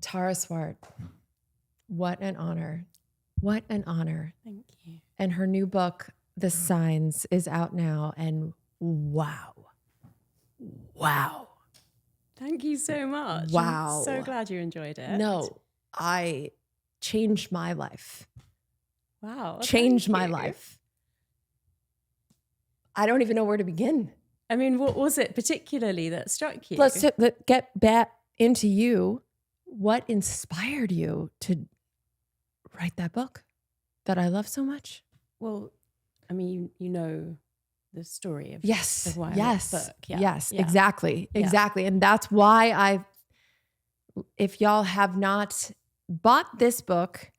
Tara Swart, what an honor. What an honor. Thank you. And her new book, TheSigns, is out now. And wow. Thank you so much. Wow. I'm so glad you enjoyed it. No, I changed my life. Wow. Changed my life. I don't even know where to begin. I mean, what was it particularly that struck you? Let's get back into you. What inspired you to write that book that I love so much? Well, I mean, you know the story of yes, of why I yes, wrote the book. Yeah. Yes, Yeah. exactly, Yeah. exactly. And that's why if y'all have not bought this book,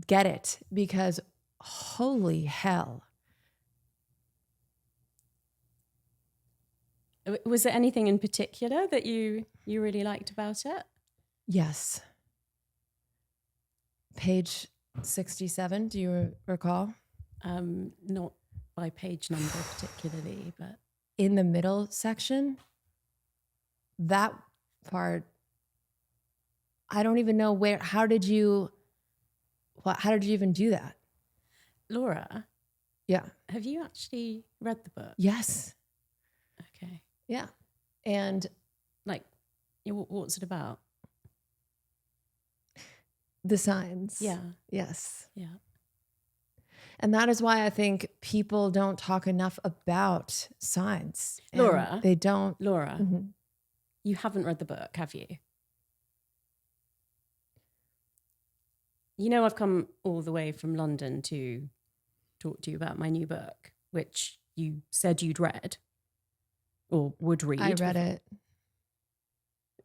get it, because holy hell. Was there anything in particular that you really liked about it? Yes. Page 67, do you recall? Not by page number particularly, but in the middle section, that part, I don't even know how did you even do that? Laura, yeah. Have you actually read the book? Yes. Okay. Yeah. And like, what's it about? The signs. Yeah. Yes. Yeah. And that is why I think people don't talk enough about signs. Laura. They don't. Laura, you haven't read the book, have you? You know, I've come all the way from London to talk to you about my new book, which you said you'd read or would read. I read it.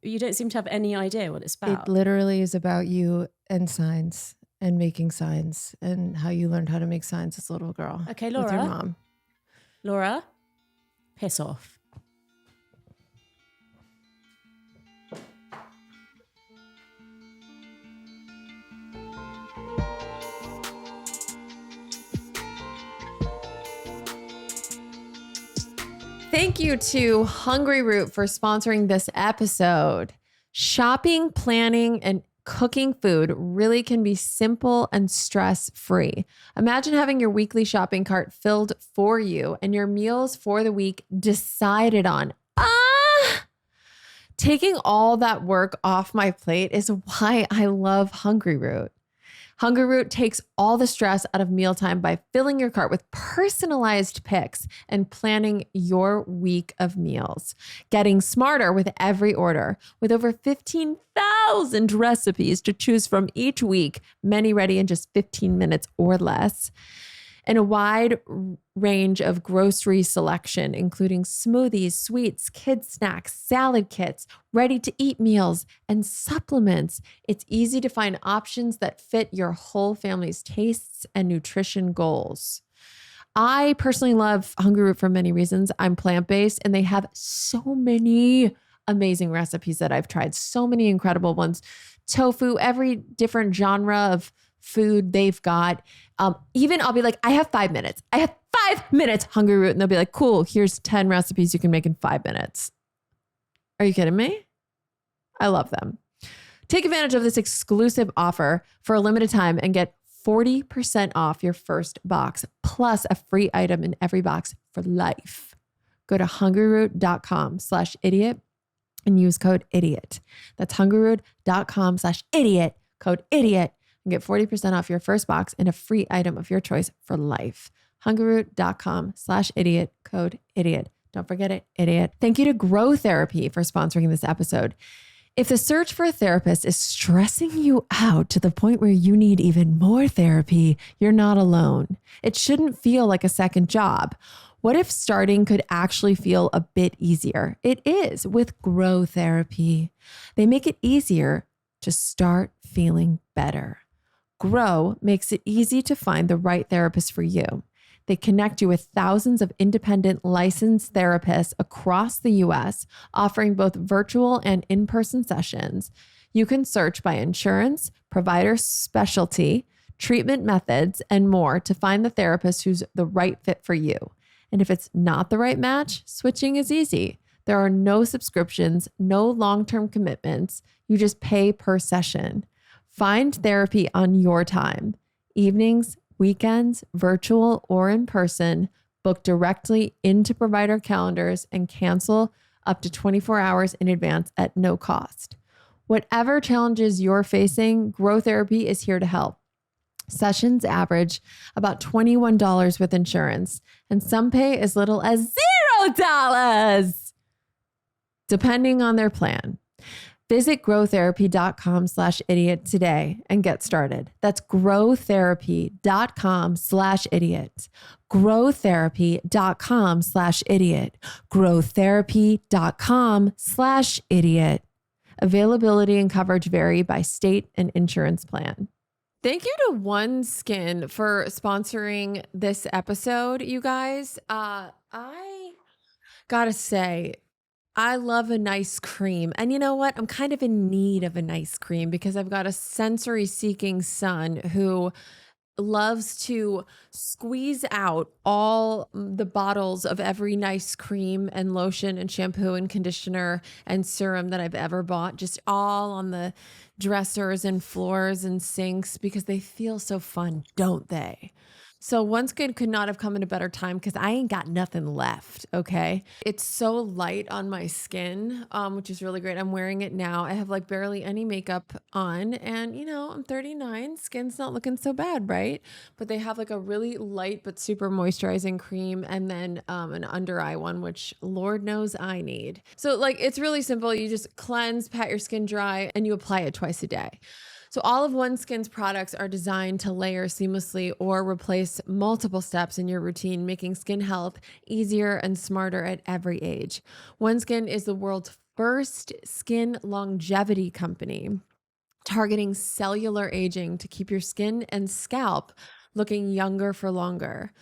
You don't seem to have any idea what it's about. It literally is about you and signs and making signs and how you learned how to make signs as a little girl. Okay, Laura. With your mom. Laura, piss off. Thank you to Hungry Root for sponsoring this episode. Shopping, planning, and cooking food really can be simple and stress-free. Imagine having your weekly shopping cart filled for you and your meals for the week decided on. Taking all that work off my plate is why I love Hungry Root. Hungry Root takes all the stress out of mealtime by filling your cart with personalized picks and planning your week of meals. Getting smarter with every order. With over 15,000 recipes to choose from each week, many ready in just 15 minutes or less. And a wide range of grocery selection, including smoothies, sweets, kids snacks, salad kits, ready-to-eat meals, and supplements. It's easy to find options that fit your whole family's tastes and nutrition goals. I personally love Hungry Root for many reasons. I'm plant-based, and they have so many amazing recipes that I've tried. So many incredible ones. Tofu, every different genre of food they've got. Even I'll be like, I have 5 minutes. I have 5 minutes, Hungry Root. And they'll be like, cool, here's 10 recipes you can make in 5 minutes. Are you kidding me? I love them. Take advantage of this exclusive offer for a limited time and get 40% off your first box, plus a free item in every box for life. Go to hungryroot.com/idiot and use code idiot. That's hungryroot.com/idiot, code idiot. And get 40% off your first box and a free item of your choice for life. hungryroot.com/idiot, code idiot. Don't forget it, idiot. Thank you to Grow Therapy for sponsoring this episode. If the search for a therapist is stressing you out to the point where you need even more therapy, you're not alone. It shouldn't feel like a second job. What if starting could actually feel a bit easier? It is with Grow Therapy. They make it easier to start feeling better. Grow makes it easy to find the right therapist for you. They connect you with thousands of independent licensed therapists across the U.S., offering both virtual and in-person sessions. You can search by insurance, provider specialty, treatment methods, and more to find the therapist who's the right fit for you. And if it's not the right match, switching is easy. There are no subscriptions, no long-term commitments. You just pay per session. Find therapy on your time. Evenings, weekends, virtual or in person. Book directly into provider calendars and cancel up to 24 hours in advance at no cost. Whatever challenges you're facing, Grow Therapy is here to help. Sessions average about $21 with insurance, and some pay as little as $0, depending on their plan. Visit growtherapy.com/idiot today and get started. That's growtherapy.com/idiot. Growtherapy.com/idiot. Growtherapy.com/idiot. Availability and coverage vary by state and insurance plan. Thank you to OneSkin for sponsoring this episode, you guys. I gotta say, I love a nice cream. And you know what? I'm kind of in need of a nice cream because I've got a sensory-seeking son who loves to squeeze out all the bottles of every nice cream and lotion and shampoo and conditioner and serum that I've ever bought, just all on the dressers and floors and sinks because they feel so fun, don't they? So OneSkin could not have come at a better time because I ain't got nothing left, okay? It's so light on my skin, which is really great. I'm wearing it now. I have like barely any makeup on and, you know, I'm 39. Skin's not looking so bad, right? But they have like a really light but super moisturizing cream and then an under eye one, which Lord knows I need. So like it's really simple. You just cleanse, pat your skin dry, and you apply it twice a day. So all of OneSkin's products are designed to layer seamlessly or replace multiple steps in your routine, making skin health easier and smarter at every age. OneSkin is the world's first skin longevity company, targeting cellular aging to keep your skin and scalp looking younger for longer.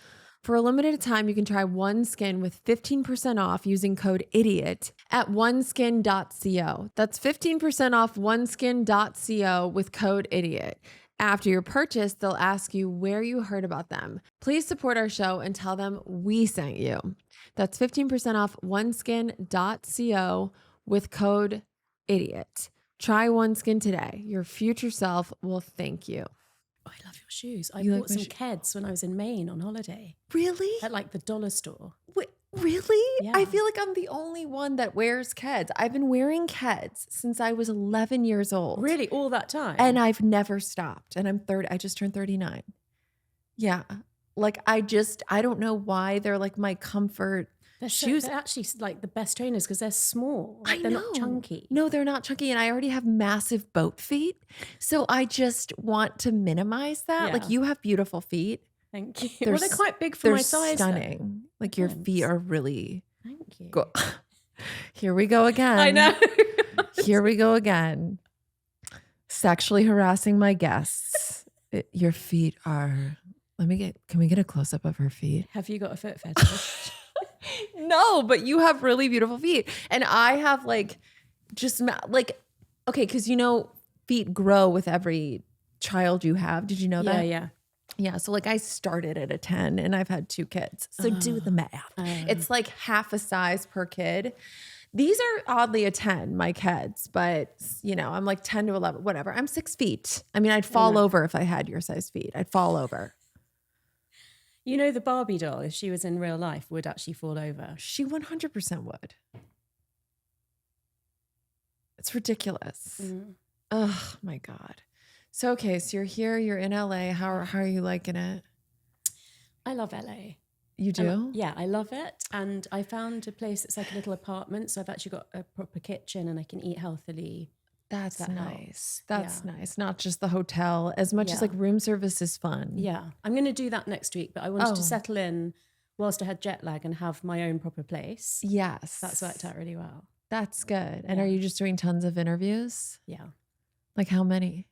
For a limited time, you can try OneSkin with 15% off using code IDIOT at oneskin.co. That's 15% off oneskin.co with code IDIOT. After your purchase, they'll ask you where you heard about them. Please support our show and tell them we sent you. That's 15% off oneskin.co with code IDIOT. Try OneSkin today. Your future self will thank you. Oh, I love your shoes. I You like bought my some Keds when I was in Maine on holiday Really? at like the dollar store. Wait, really? Yeah. I feel like I'm the only one that wears Keds. I've been wearing Keds since I was 11 years old. Really? All that time? And I've never stopped. And I'm 30. I just turned 39. Yeah. Like I don't know why they're like my comfort shoes. They're actually like the best trainers because they're small. Like, they're not chunky. No, they're not chunky. And I already have massive boat feet. So I just want to minimize that. Yeah. Like you have beautiful feet. Thank you. Well, they're quite big for my size. They're stunning. Like your feet are really. Thank you. Here we go again. I know. Here we go again. Sexually harassing my guests. Your feet are. Can we get a close up of her feet? Have you got a foot fetish? No, but you have really beautiful feet. And I have like, okay, because you know, feet grow with every child you have. Did you know that? Yeah. Yeah. So like I started at a 10 and I've had 2 kids. So do the math. It's like half a size per kid. These are oddly a 10, my kids, but you know, I'm like 10 to 11, whatever. I'm 6 feet. I mean, I'd fall over if I had your size feet. I'd fall over. You know, the Barbie doll, if she was in real life, would actually fall over. She 100% would. It's ridiculous. Oh my God. So, okay. So you're here, you're in LA. How are you liking it? I love LA. You do? Yeah, I love it. And I found a place that's like a little apartment. So I've actually got a proper kitchen and I can eat healthily. That's That nice. That's nice. Not just the hotel, as much as like room service is fun. Yeah. I'm going to do that next week, but I wanted to settle in whilst I had jet lag and have my own proper place. Yes. That's worked out really well. That's good. And are you just doing tons of interviews? Yeah. Like how many?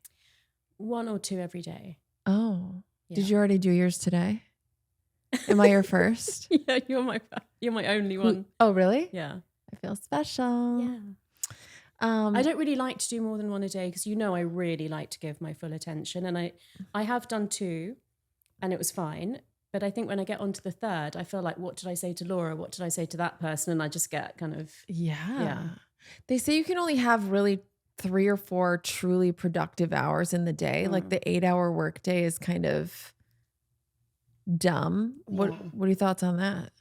1 or 2 every day. Oh. Yeah. Did you already do yours today? Am I your first? Yeah, you're my only one. Oh, really? Yeah. I feel special. Yeah. I don't really like to do more than 1 a day because you know I really like to give my full attention, and I have done 2 and it was fine. But I think when I get onto the third, I feel like, what did I say to Laura? What did I say to that person? And I just get kind of, Yeah. They say you can only have really 3 or 4 truly productive hours in the day. Like the 8-hour workday is kind of dumb. What are your thoughts on that?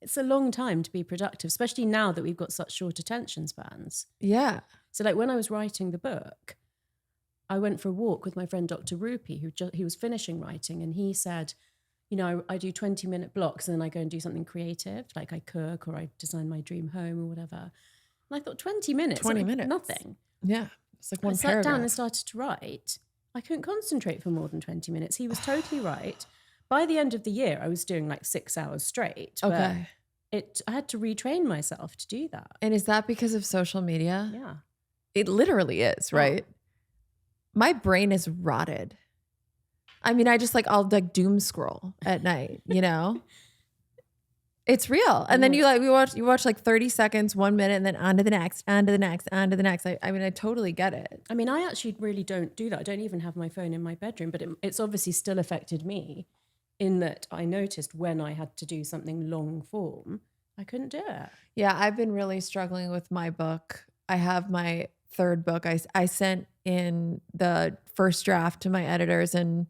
It's a long time to be productive, especially now that we've got such short attention spans. Yeah. So like when I was writing the book, I went for a walk with my friend Dr. Rupi, he was finishing writing, and he said, you know, I do 20-minute blocks and then I go and do something creative, like I cook or I design my dream home or whatever. And I thought 20 minutes, 20 like minutes. Nothing. Yeah. It's like one I sat down and started to write. I couldn't concentrate for more than 20 minutes. He was totally right. By the end of the year, I was doing like 6 hours straight. Okay. But I had to retrain myself to do that. And is that because of social media? Yeah. It literally is, right? My brain is rotted. I mean, I'll like doom scroll at night, you know? It's real. And then you watch like 30 seconds, 1 minute, and then on to the next, on to the next, on to the next. I mean, I totally get it. I mean, I actually really don't do that. I don't even have my phone in my bedroom, but it's obviously still affected me in that I noticed when I had to do something long form, I couldn't do it. Yeah, I've been really struggling with my book. I have my 3rd book. I sent in the first draft to my editors, and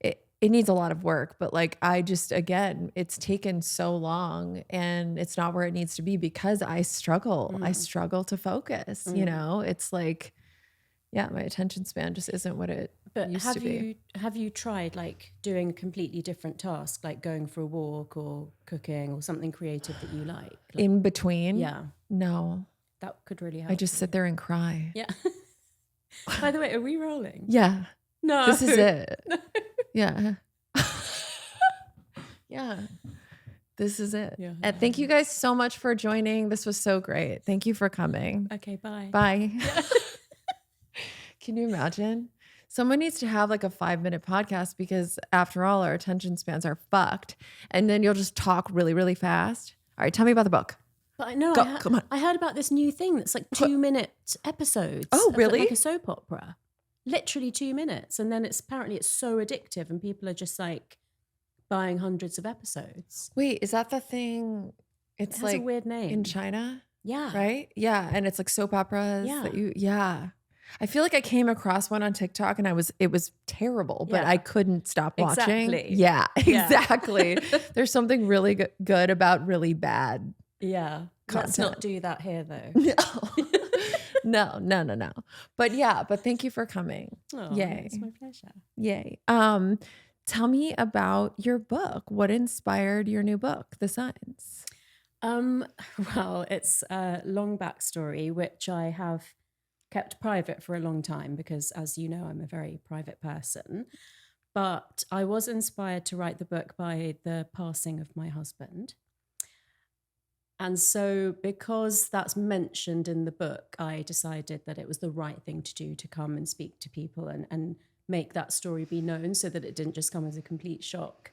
it needs a lot of work, but like again, it's taken so long and it's not where it needs to be because I struggle. I struggle to focus, you know? It's like, yeah, my attention span just isn't what it used to be. Have you tried like doing a completely different task, like going for a walk or cooking or something creative that you like? In between? Yeah. No. That could really help. I just sit there and cry. Yeah. By the way, are we rolling? Yeah. No. This is it. No. Yeah. Yeah. This is it. Yeah. And thank you guys so much for joining. This was so great. Thank you for coming. Okay, bye. Bye. Yeah. Can you imagine? Someone needs to have like a 5-minute podcast because after all, our attention spans are fucked. And then you'll just talk really, really fast. All right, tell me about the book. But I know come on. I heard about this new thing that's like 2-minute episodes. Oh, really? Like a soap opera. Literally 2 minutes. And then it's so addictive and people are just like buying hundreds of episodes. Wait, is that the thing? It has like a weird name. In China? Yeah. Right? Yeah. And it's like soap operas. Yeah. I feel like I came across one on TikTok and it was terrible, but I couldn't stop watching. Exactly. Yeah, exactly. There's something really good about really bad. Yeah. Content. Let's not do that here though. No. But thank you for coming. Oh, yay. It's my pleasure. Yay. Tell me about your book. What inspired your new book, TheSigns? Well, it's a long backstory, which I have kept private for a long time because, as you know, I'm a very private person. But I was inspired to write the book by the passing of my husband. And so because that's mentioned in the book, I decided that it was the right thing to do to come and speak to people and make that story be known so that it didn't just come as a complete shock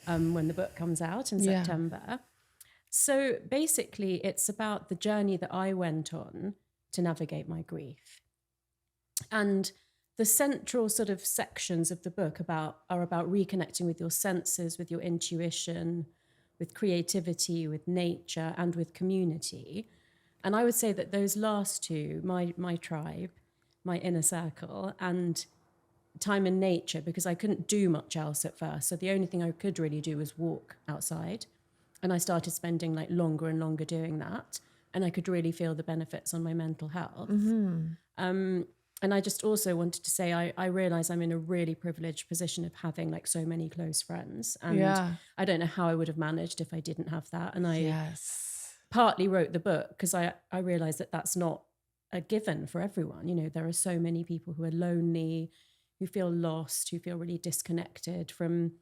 when the book comes out in September. So basically, it's about the journey that I went on to navigate my grief. And the central sort of sections of the book are about reconnecting with your senses, with your intuition, with creativity, with nature, and with community. And I would say that those last two, my tribe, my inner circle, and time in nature, because I couldn't do much else at first. So the only thing I could really do was walk outside. And I started spending like longer and longer doing that. And I could really feel the benefits on my mental health. Mm-hmm. And I just also wanted to say, I realize I'm in a really privileged position of having like so many close friends. And I don't know how I would have managed if I didn't have that. And I partly wrote the book because I realized that that's not a given for everyone. You know, there are so many people who are lonely, who feel lost, who feel really disconnected from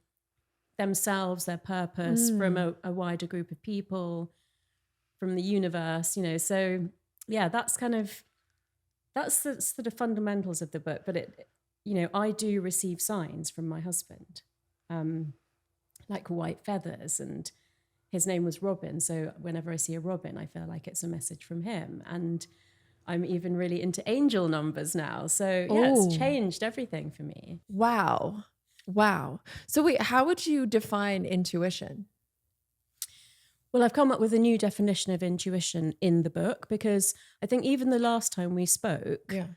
themselves, their purpose, from a wider group of people, from the universe, you know. So yeah, that's the sort of fundamentals of the book. But it, you know, I do receive signs from my husband, like white feathers, and his name was Robin. So whenever I see a robin, I feel like it's a message from him. And I'm even really into angel numbers now. So yeah, it's changed everything for me. Wow. Wow. So wait, how would you define intuition? Well, I've come up with a new definition of intuition in the book because I think even the last time we spoke, Yeah.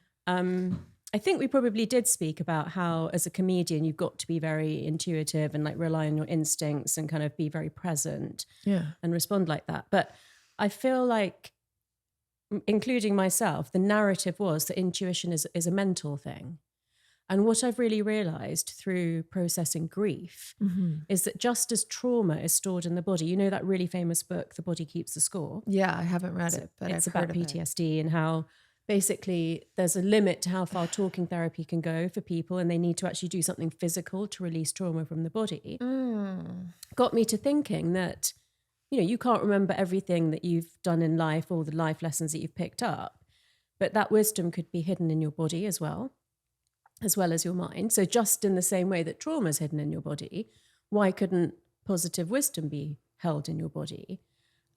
I think we probably did speak about how as a comedian, you've got to be very intuitive and like rely on your instincts and kind of be very present and respond like that. But I feel like, including myself, the narrative was that intuition is a mental thing. And what I've really realized through processing grief is that just as trauma is stored in the body, you know that really famous book, The Body Keeps the Score? Yeah, I haven't read it, but it's I've about heard of it. PTSD and how basically there's a limit to how far talking therapy can go for people, and they need to actually do something physical to release trauma from the body. Got me to thinking that, you know, you can't remember everything that you've done in life, all the life lessons that you've picked up, but that wisdom could be hidden in your body as well as your mind. So just in the same way that trauma is hidden in your body, why couldn't positive wisdom be held in your body?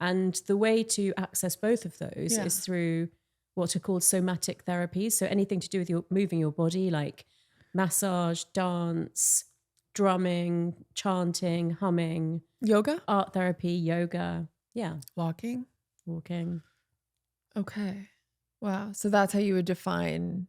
And the way to access both of those is through what are called somatic therapies. So anything to do with your moving your body, like massage, dance, drumming, chanting, humming, Yoga? art therapy, yoga. Yeah. Walking? Okay. Wow. So that's how you would define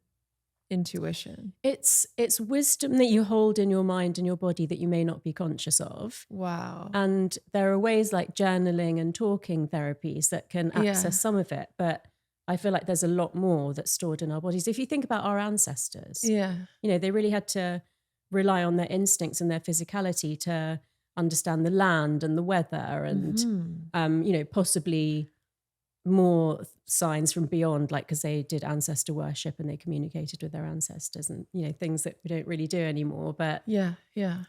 intuition. It's wisdom that you hold in your mind and your body that you may not be conscious of. Wow. And there are ways like journaling and talking therapies that can access some of it. But I feel like there's a lot more that's stored in our bodies. If you think about our ancestors, you know, they really had to rely on their instincts and their physicality to understand the land and the weather and, you know, possibly more signs from beyond, like because they did ancestor worship and they communicated with their ancestors and, you know, things that we don't really do anymore. But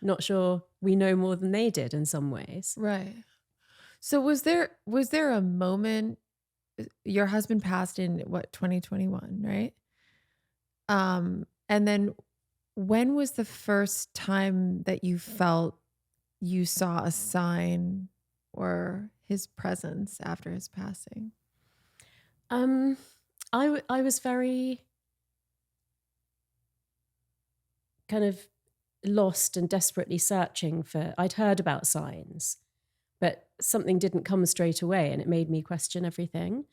not sure we know more than they did in some ways. Right. So was there a moment, your husband passed in 2021, right? And then when was the first time that you felt you saw a sign or his presence after his passing? I was very kind of lost and desperately searching for, I'd heard about signs, but something didn't come straight away and it made me question everything.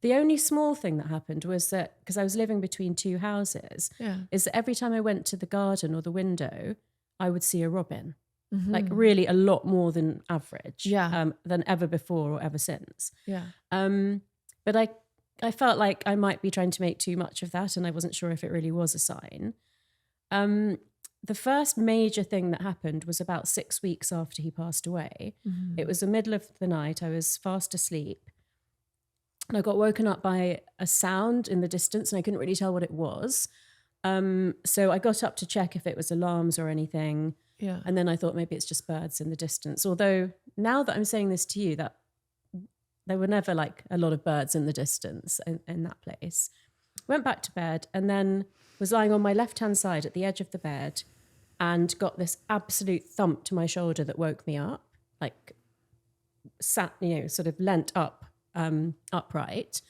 The only small thing that happened was that, because I was living between two houses, is that every time I went to the garden or the window, I would see a robin. Like really a lot more than average, than ever before or ever since. But I felt like I might be trying to make too much of that, and I wasn't sure if it really was a sign. The first major thing that happened was about 6 weeks after he passed away. It was the middle of the night. I was fast asleep. And I got woken up by a sound in the distance, and I couldn't really tell what it was. So I got up to check if it was alarms or anything. And then I thought maybe it's just birds in the distance. Although now that I'm saying this to you, that there were never like a lot of birds in the distance in that place. Went back to bed and then was lying on my left-hand side at the edge of the bed and got this absolute thump to my shoulder that woke me up, like sat, you know, sort of leant up, upright.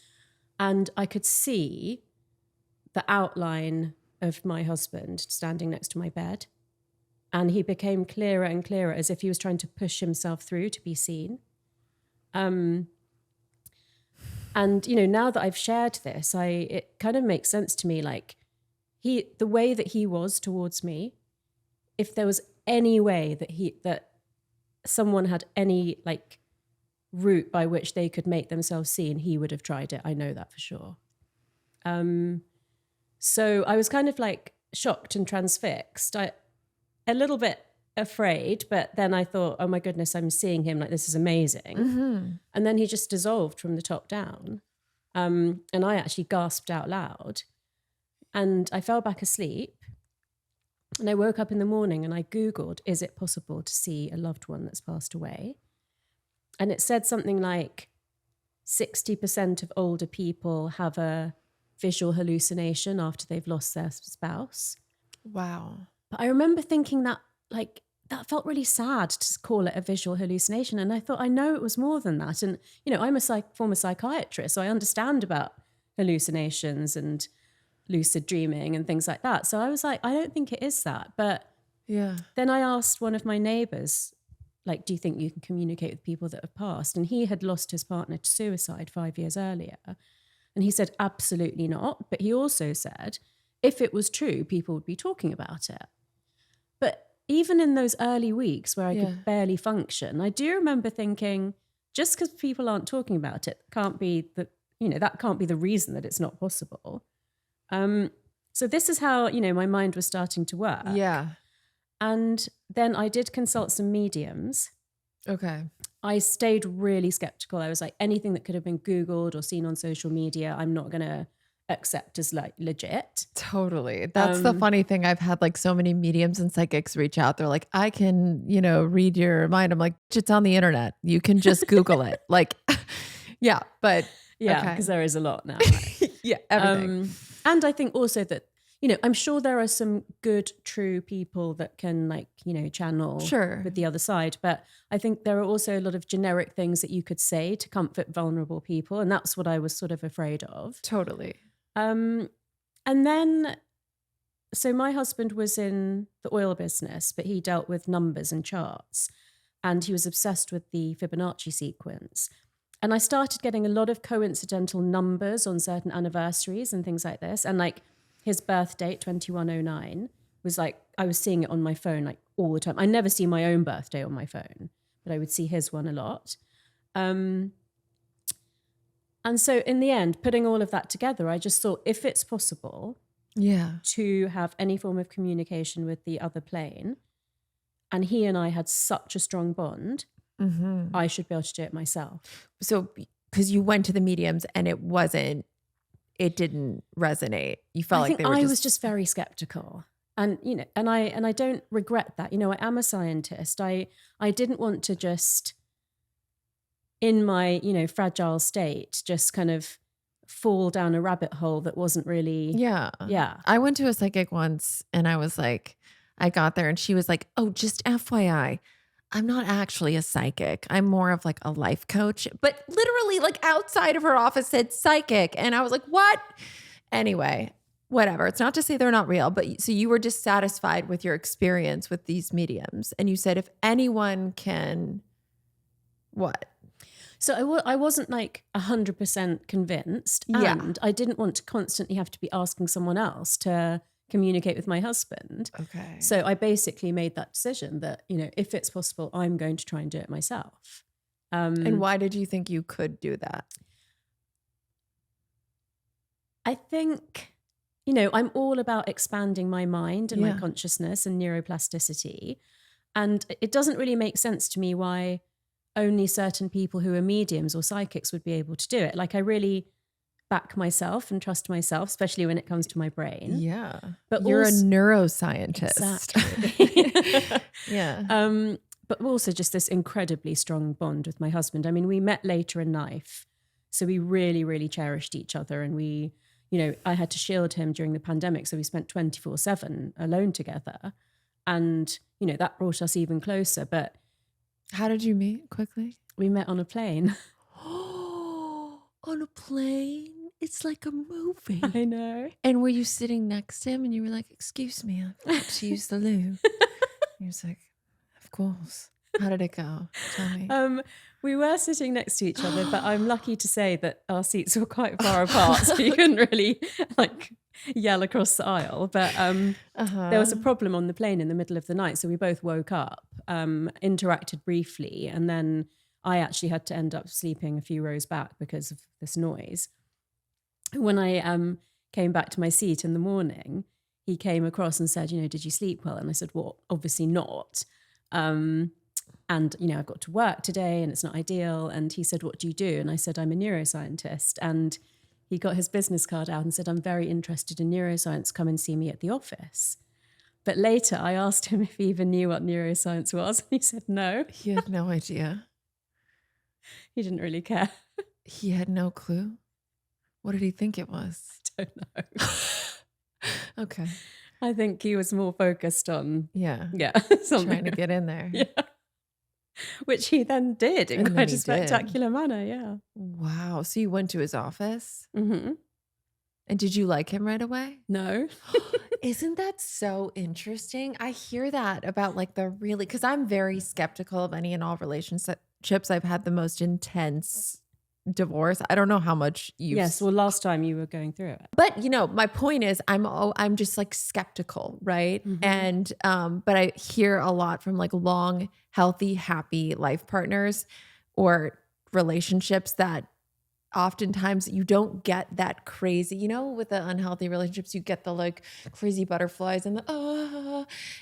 And I could see the outline of my husband standing next to my bed. And he became clearer and clearer as if he was trying to push himself through to be seen. And, you know, now that I've shared this, it kind of makes sense to me, like the way that he was towards me, if there was any way that someone had any like route by which they could make themselves seen, he would have tried it. I know that for sure. So I was kind of like shocked and transfixed. A little bit afraid, but then I thought, oh my goodness, I'm seeing him, like this is amazing. And then he just dissolved from the top down. And I actually gasped out loud and I fell back asleep. And I woke up in the morning and I Googled, is it possible to see a loved one that's passed away? And it said something like 60% of older people have a visual hallucination after they've lost their spouse. Wow. But I remember thinking that, like, that felt really sad to call it a visual hallucination. And I thought, I know it was more than that. And, you know, I'm a former psychiatrist, so I understand about hallucinations and lucid dreaming and things like that. So I was like, I don't think it is that. But Yeah. Then I asked one of my neighbors, like, do you think you can communicate with people that have passed? And he had lost his partner to suicide 5 years earlier. And he said, absolutely not. But he also said, if it was true, people would be talking about it. But even in those early weeks where I could barely function, I do remember thinking, just because people aren't talking about it, can't be that can't be the reason that it's not possible. So this is how, my mind was starting to work. Yeah. And then I did consult some mediums. Okay. I stayed really skeptical. I was like, anything that could have been Googled or seen on social media, I'm not going to accept as like legit. Totally. That's the funny thing. I've had like so many mediums and psychics reach out. They're like, I can, read your mind. I'm like, it's on the internet. You can just Google it. Like, yeah, but yeah, because there is a lot now. Yeah, everything. And I think also that, I'm sure there are some good, true people that can channel with the other side. But I think there are also a lot of generic things that you could say to comfort vulnerable people. And that's what I was sort of afraid of. Totally. And then, so my husband was in the oil business, but he dealt with numbers and charts. And he was obsessed with the Fibonacci sequence. And I started getting a lot of coincidental numbers on certain anniversaries and things like this. And like his birth date, 2109, was like, I was seeing it on my phone like all the time. I never see my own birthday on my phone, but I would see his one a lot. And so in the end, putting all of that together, I just thought, if it's possible to have any form of communication with the other plane, and he and I had such a strong bond, I should be able to do it myself. So because you went to the mediums and it didn't resonate. You felt like they were I was just very skeptical. And, and I don't regret that. I am a scientist. I didn't want to just, in my, fragile state, just kind of fall down a rabbit hole that wasn't really. Yeah. Yeah. I went to a psychic once and I was like, I got there and she was like, oh, just FYI, I'm not actually a psychic. I'm more of like a life coach, but literally like outside of her office said psychic. And I was like, what? Anyway, whatever. It's not to say they're not real, but so you were dissatisfied with your experience with these mediums. And you said, if anyone can, what? So I wasn't like 100% convinced. And I didn't want to constantly have to be asking someone else to communicate with my husband. Okay. So I basically made that decision that, if it's possible, I'm going to try and do it myself. And why did you think you could do that? I think, I'm all about expanding my mind and my consciousness and neuroplasticity. And it doesn't really make sense to me why only certain people who are mediums or psychics would be able to do it. Like I really back myself and trust myself, especially when it comes to my brain. Yeah. But you're also a neuroscientist. Exactly. Yeah. But also just this incredibly strong bond with my husband. I mean, we met later in life. So we really, really cherished each other. And we, I had to shield him during the pandemic. So we spent 24/7 alone together. And, that brought us even closer. But how did you meet quickly? We met on a plane. On a plane? It's like a movie. I know. And were you sitting next to him and you were like, excuse me, I have to use the loo? He was like, of course. How did it go? Tell me. We were sitting next to each other, but I'm lucky to say that our seats were quite far apart, so you couldn't really yell across the aisle. But there was a problem on the plane in the middle of the night, so we both woke up, interacted briefly, and then I actually had to end up sleeping a few rows back because of this noise. When I came back to my seat in the morning, he came across and said, did you sleep well? And I said, well, obviously not. And, I've got to work today and it's not ideal. And he said, what do you do? And I said, I'm a neuroscientist. And he got his business card out and said, I'm very interested in neuroscience. Come and see me at the office. But later I asked him if he even knew what neuroscience was. And he said, no. He had no idea. He didn't really care. He had no clue. What did he think it was? I don't know. Okay. I think he was more focused on something. Trying to get in there. Yeah. Which he then did in quite a spectacular manner. Yeah. Wow. So you went to his office? Mm-hmm. And did you like him right away? No. Isn't that so interesting? I hear that about like the really, because I'm very skeptical of any and all relationships. I've had the most intense divorce. I don't know how much you've, Yes, well, last time you were going through it. but my point is I'm just like skeptical, right? And but I hear a lot from like long, healthy, happy life partners or relationships that oftentimes you don't get that crazy, with the unhealthy relationships, you get the like crazy butterflies and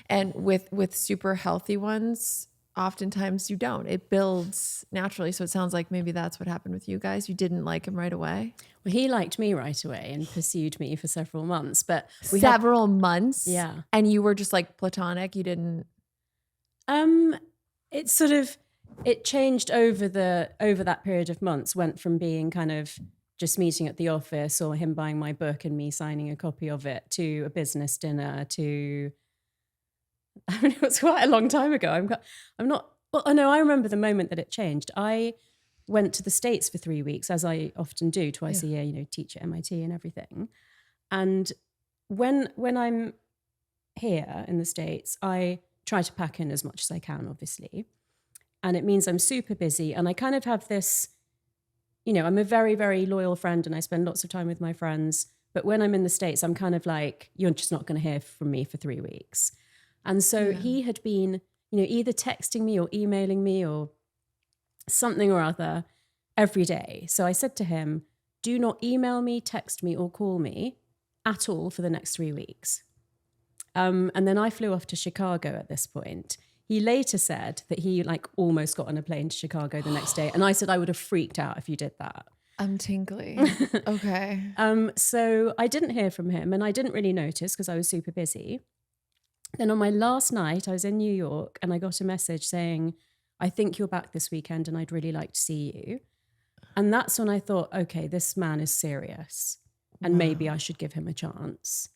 and with super healthy ones, oftentimes you don't. It builds naturally. So it sounds like maybe that's what happened with you guys. You didn't like him right away. Well, he liked me right away and pursued me for several months, but Several months? Yeah. And you were just like platonic? You didn't? It sort of, it changed over that period of months, went from being kind of just meeting at the office or him buying my book and me signing a copy of it to a business dinner to, I mean, it was quite a long time ago. I'm not, well, I know, I remember the moment that it changed. I went to the States for 3 weeks, as I often do twice a year, teach at MIT and everything. And when I'm here in the States, I try to pack in as much as I can, obviously. And it means I'm super busy. And I kind of have this, I'm a very, very loyal friend and I spend lots of time with my friends. But when I'm in the States, I'm kind of like, you're just not going to hear from me for 3 weeks. And so he had been, either texting me or emailing me or something or other every day. So I said to him, do not email me, text me or call me at all for the next 3 weeks. And then I flew off to Chicago at this point. He later said that he like almost got on a plane to Chicago the next day. And I said I would have freaked out if you did that. I'm tingly. Okay. So I didn't hear from him and I didn't really notice because I was super busy. Then on my last night, I was in New York and I got a message saying, I think you're back this weekend and I'd really like to see you. And that's when I thought, okay, this man is serious and maybe I should give him a chance.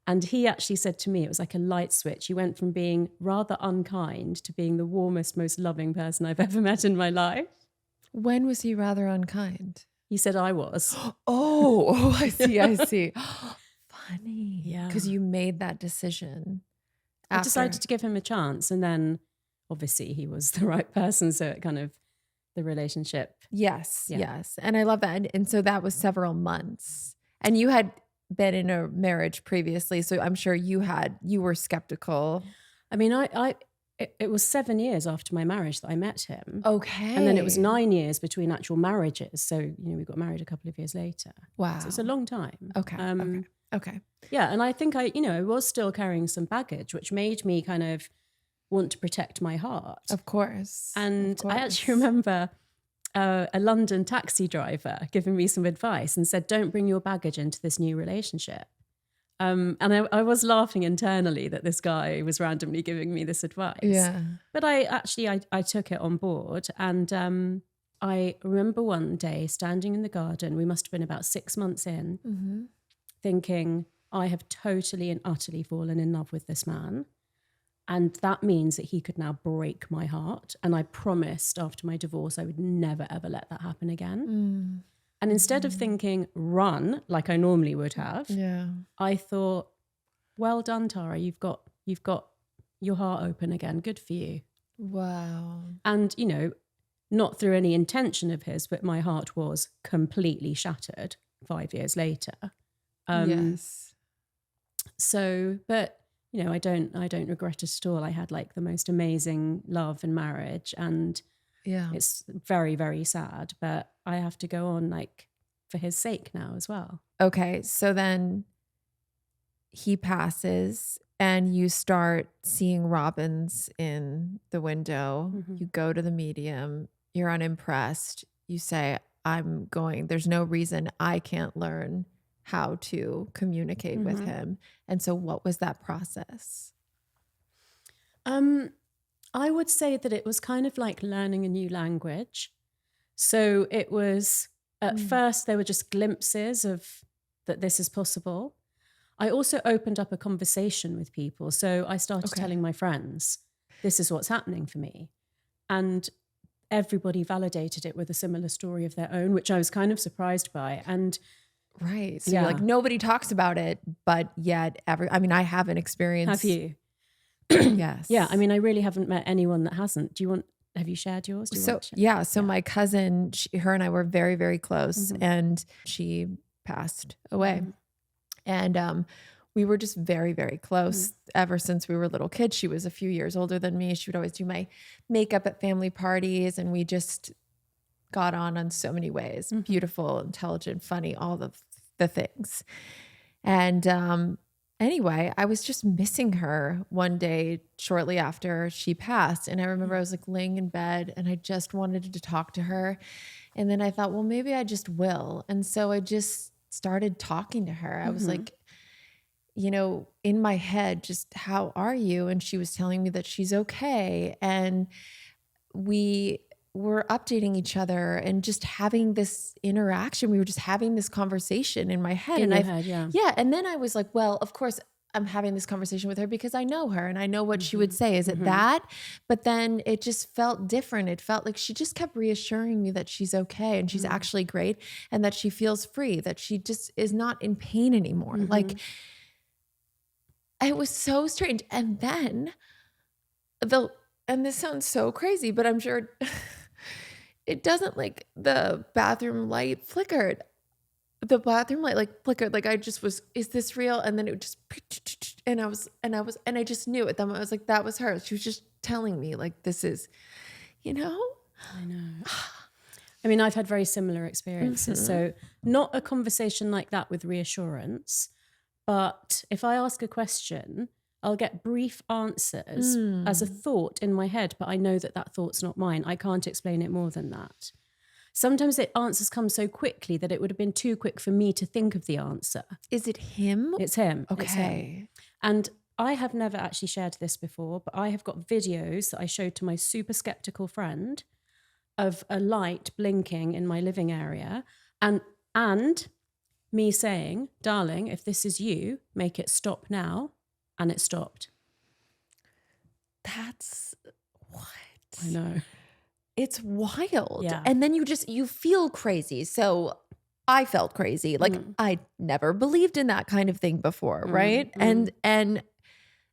And he actually said to me, it was like a light switch. He went from being rather unkind to being the warmest, most loving person I've ever met in my life. When was he rather unkind? He said I was. Oh, I see. Funny. Yeah. Because you made that decision. I decided to give him a chance. And then obviously he was the right person. So it kind of, the relationship. Yes. And I love that. And so that was several months. And you had been in a marriage previously. So I'm sure you were skeptical. I mean, it was 7 years after my marriage that I met him. Okay. And then it was 9 years between actual marriages. So, we got married a couple of years later. Wow. So it's a long time. Okay. Yeah. And I think I was still carrying some baggage, which made me kind of want to protect my heart. Of course. And I actually remember a London taxi driver giving me some advice and said, don't bring your baggage into this new relationship. And I was laughing internally that this guy was randomly giving me this advice. Yeah. But I took it on board. And I remember one day standing in the garden, we must have been about 6 months in, thinking, I have totally and utterly fallen in love with this man. And that means that he could now break my heart. And I promised after my divorce, I would never, ever let that happen again. And instead of thinking, run, like I normally would have, I thought, well done, Tara. You've got your heart open again. Good for you. Wow. And, not through any intention of his, but my heart was completely shattered 5 years later. Yes. So, but... I don't regret it at all. I had like the most amazing love and marriage, and it's very, very sad, but I have to go on like for his sake now as well. Okay. So then he passes and you start seeing robins in the window. You go to the medium, you're unimpressed. You say, there's no reason I can't learn how to communicate with him. And so what was that process? I would say that it was kind of like learning a new language. So it was, at first, there were just glimpses of that this is possible. I also opened up a conversation with people. So I started telling my friends, this is what's happening for me. And everybody validated it with a similar story of their own, which I was kind of surprised by. And Right. So Yeah. you're like, nobody talks about it, but yet I have an experience. Have you? Yes. Yeah. I mean, I really haven't met anyone that hasn't. Have you shared yours? Do you want to share? Yeah. So my cousin, her and I were very, very close, and she passed away. And we were just very, very close ever since we were little kids. She was a few years older than me. She would always do my makeup at family parties, and we just got on so many ways. Beautiful, intelligent, funny, all the things. And anyway, I was just missing her one day shortly after she passed. And I remember I was like laying in bed and I just wanted to talk to her. And then I thought, well, maybe I just will. And so I just started talking to her. I was like, in my head, just, how are you? And she was telling me that she's okay. And we were updating each other and just having this interaction. We were just having this conversation in my head. Yeah. And then I was like, well, of course I'm having this conversation with her because I know her and I know what she would say. Is it that? But then it just felt different. It felt like she just kept reassuring me that she's okay and she's actually great and that she feels free, that she just is not in pain anymore. Like, it was so strange. And then and this sounds so crazy, but I'm sure it doesn't, like the bathroom light flickered. The bathroom light like flickered. Like I just was, is this real? And then it just, and I just knew it. Then I was like, that was her. She was just telling me like, this is, I know. I mean, I've had very similar experiences. So not a conversation like that with reassurance, but if I ask a question, I'll get brief answers as a thought in my head, but I know that thought's not mine. I can't explain it more than that. Sometimes the answers come so quickly that it would have been too quick for me to think of the answer. Is it him? It's him. Okay. It's him. And I have never actually shared this before, but I have got videos that I showed to my super skeptical friend of a light blinking in my living area and me saying, darling, if this is you, make it stop now. And it stopped. That's what? I know. It's wild. Yeah. And then you feel crazy. So I felt crazy. Like I never believed in that kind of thing before, right? And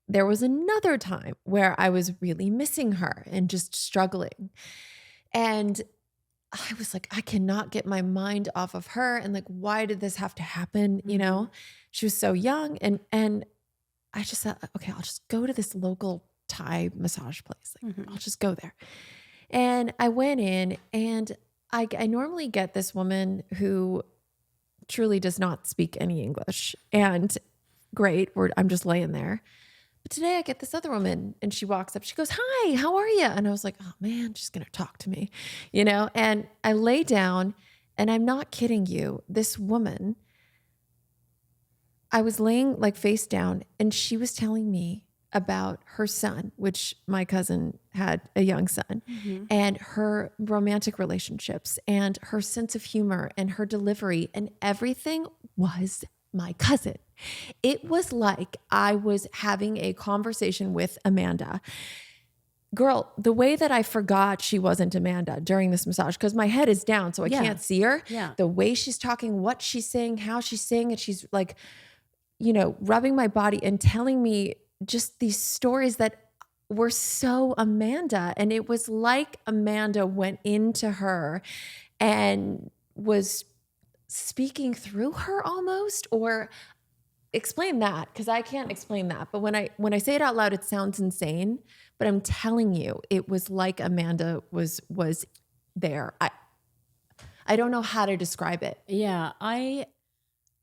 there was another time where I was really missing her and just struggling. And I was like, I cannot get my mind off of her. And like, why did this have to happen? She was so young. And I just thought, okay, I'll just go to this local Thai massage place. Like, I'll just go there. And I went in, and I normally get this woman who truly does not speak any English. And great, I'm just laying there. But today I get this other woman, and she walks up. She goes, "Hi, how are you?" And I was like, oh man, she's going to talk to me, And I lay down, and I'm not kidding you. This woman, I was laying like face down, and she was telling me about her son, which my cousin had a young son, and her romantic relationships and her sense of humor and her delivery, and everything was my cousin. It was like I was having a conversation with Amanda. Girl, the way that I forgot she wasn't Amanda during this massage, because my head is down, so I can't see her. Yeah. The way she's talking, what she's saying, how she's saying it, she's like, rubbing my body and telling me just these stories that were so Amanda. And it was like Amanda went into her and was speaking through her almost, or explain that, because I can't explain that. But when I say it out loud, it sounds insane. But I'm telling you, it was like Amanda was there. I don't know how to describe it. Yeah, I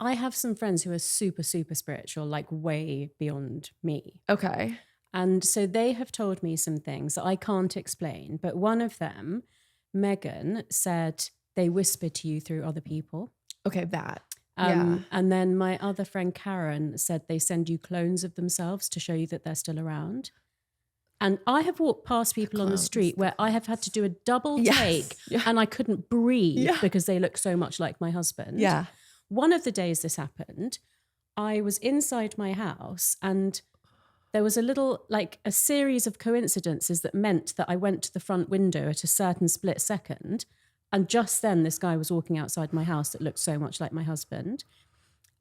have some friends who are super, super spiritual, like way beyond me. Okay. And so they have told me some things that I can't explain. But one of them, Megan, said they whisper to you through other people. Okay, that. Yeah. And then my other friend, Karen, said they send you clones of themselves to show you that they're still around. And I have walked past people on the street where I have had to do a double take and I couldn't breathe because they look so much like my husband. Yeah. One of the days this happened, I was inside my house and there was a series of coincidences that meant that I went to the front window at a certain split second And just then this guy was walking outside my house that looked so much like my husband.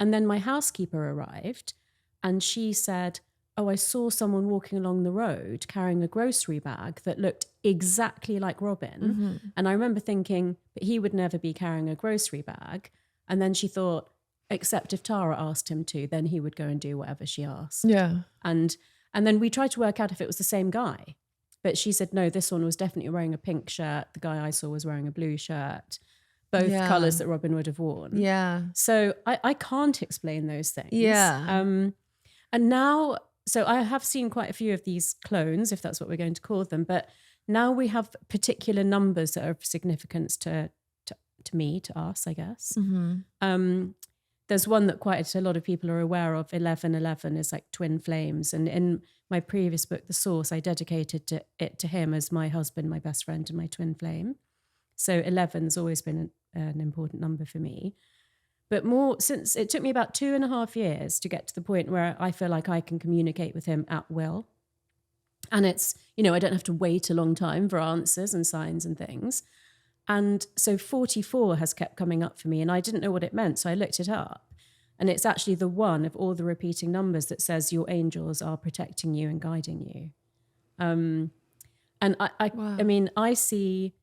And then my housekeeper arrived and she said, oh, I saw someone walking along the road carrying a grocery bag that looked exactly like Robin. And I remember thinking, but he would never be carrying a grocery bag. And then she thought, except if Tara asked him to, then he would go and do whatever she asked. Yeah. And then we tried to work out if it was the same guy. But she said, no, this one was definitely wearing a pink shirt. The guy I saw was wearing a blue shirt. Both colours that Robin would have worn. Yeah. So I can't explain those things. Yeah. And now, so I have seen quite a few of these clones, if that's what we're going to call them. But now we have particular numbers that are of significance to me, to us, I guess. There's one that quite a lot of people are aware of. 1111 is like twin flames. And in my previous book, The Source, I dedicated it to him as my husband, my best friend, and my twin flame. So 11's always been an important number for me. But more, since it took me about 2.5 years to get to the point where I feel like I can communicate with him at will. And it's, I don't have to wait a long time for answers and signs and things. And so 44 has kept coming up for me and I didn't know what it meant. So I looked it up and it's actually the one of all the repeating numbers that says your angels are protecting you and guiding you. And I mean, I see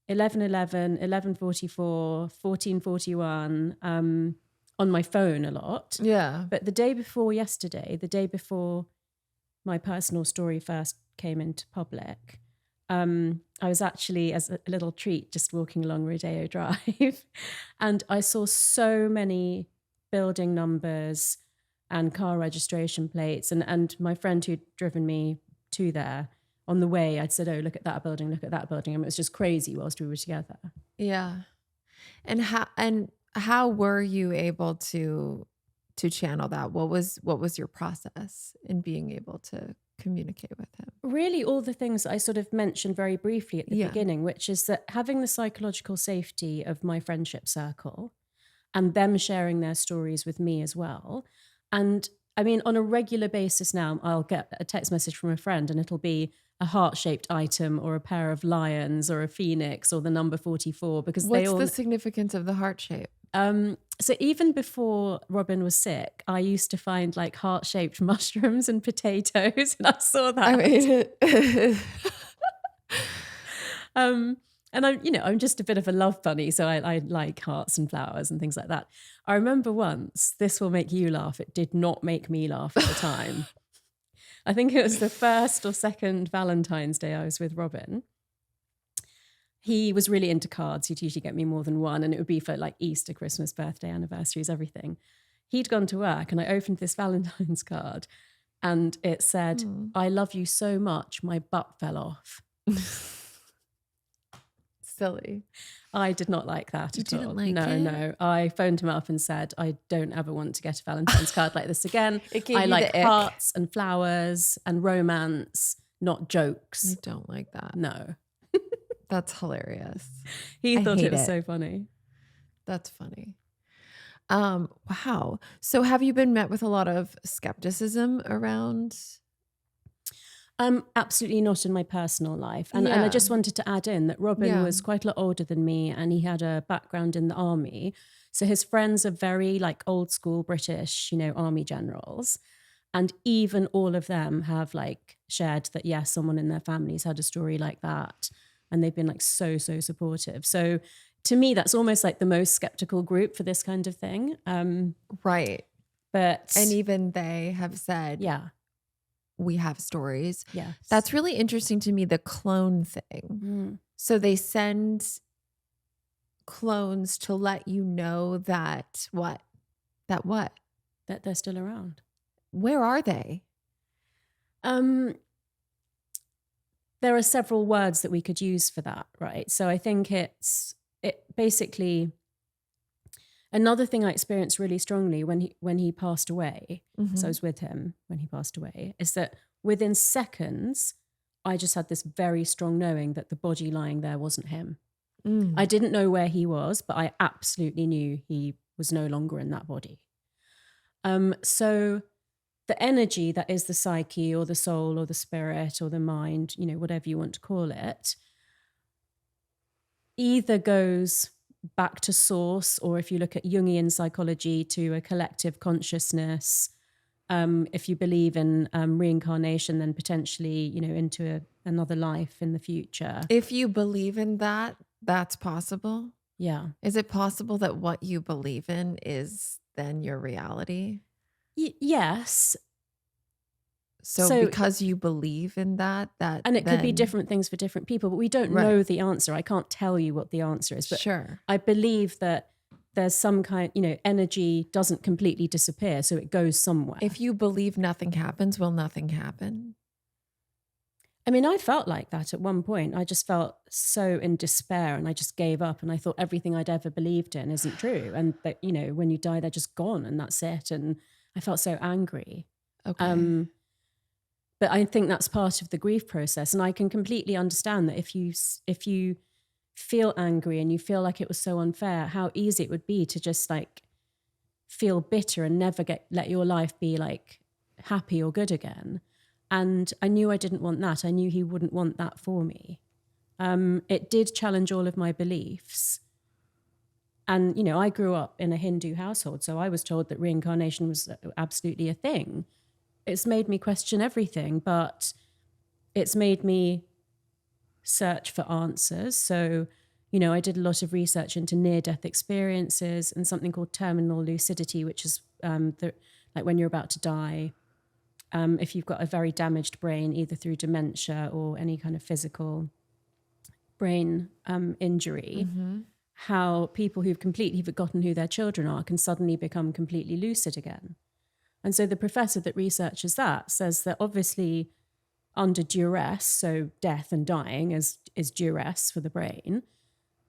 1111, 1144, 1441 on my phone a lot. Yeah. But the day before yesterday, the day before my personal story first came into public, I was actually, as a little treat, just walking along Rodeo Drive and I saw so many building numbers and car registration plates. And my friend who'd driven me to there, on the way, I'd said, oh, look at that building, look at that building. And it was just crazy whilst we were together. Yeah. And how were you able to channel that? What was your process in being able to communicate with him? Really all the things that I sort of mentioned very briefly at the beginning, which is that having the psychological safety of my friendship circle and them sharing their stories with me as well. And I mean, on a regular basis now, I'll get a text message from a friend and it'll be a heart-shaped item or a pair of lions or a phoenix or the number 44 because what's the significance of the heart shape? So even before Robin was sick, I used to find like heart-shaped mushrooms and potatoes and I saw that. I mean, and I'm just a bit of a love bunny, so I like hearts and flowers and things like that. I remember once, this will make you laugh, it did not make me laugh at the time. I think it was the first or second Valentine's Day I was with Robin. He was really into cards. He'd usually get me more than one and it would be for like Easter, Christmas, birthday, anniversaries, everything. He'd gone to work and I opened this Valentine's card and it said, I love you so much, my butt fell off. Silly. I did not like that at all. Didn't like it? No. I phoned him up and said, I don't ever want to get a Valentine's card like this again. I like hearts and flowers and romance, not jokes. You don't like that. No. That's hilarious. He thought it was it. so funny. That's funny. Wow. So have you been met with a lot of skepticism around? Absolutely not in my personal life. And I just wanted to add in that Robin was quite a lot older than me and he had a background in the army. So his friends are very like old school British, army generals. And even all of them have like shared that, yes, someone in their families had a story like that. And they've been like so supportive. So to me, that's almost like the most skeptical group for this kind of thing. Right. And even they have said, we have stories. Yes. That's really interesting to me, the clone thing. So they send clones to let you know that what? That they're still around. Where are they? There are several words that we could use for that, right? So I think it basically, another thing I experienced really strongly when he passed away, so I was with him when he passed away, is that within seconds, I just had this very strong knowing that the body lying there wasn't him. I didn't know where he was, but I absolutely knew he was no longer in that body. So the energy that is the psyche or the soul or the spirit or the mind, whatever you want to call it, either goes back to source, or if you look at Jungian psychology, to a collective consciousness. If you believe in reincarnation, then potentially, into another life in the future. If you believe in that, that's possible. Yeah. Is it possible that what you believe in is then your reality? Yes. So because you believe in that and it could be then- different things for different people, but we don't know the answer. I can't tell you what the answer is, but sure. I believe that there's some kind, energy doesn't completely disappear, so it goes somewhere. If you believe nothing happens, will nothing happen? I mean, I felt like that at one point. I just felt so in despair, and I just gave up, and I thought everything I'd ever believed in isn't true. And that, when you die, they're just gone and that's it. And I felt so angry. Okay. But I think that's part of the grief process. And I can completely understand that if you feel angry and you feel like it was so unfair, how easy it would be to just like feel bitter and never let your life be like happy or good again. And I knew I didn't want that. I knew he wouldn't want that for me. It did challenge all of my beliefs. And, I grew up in a Hindu household, so I was told that reincarnation was absolutely a thing. It's made me question everything, but it's made me search for answers. So, I did a lot of research into near-death experiences and something called terminal lucidity, which is like when you're about to die. If you've got a very damaged brain, either through dementia or any kind of physical brain injury, how people who've completely forgotten who their children are can suddenly become completely lucid again. And so the professor that researches that says that obviously under duress, so death and dying is duress for the brain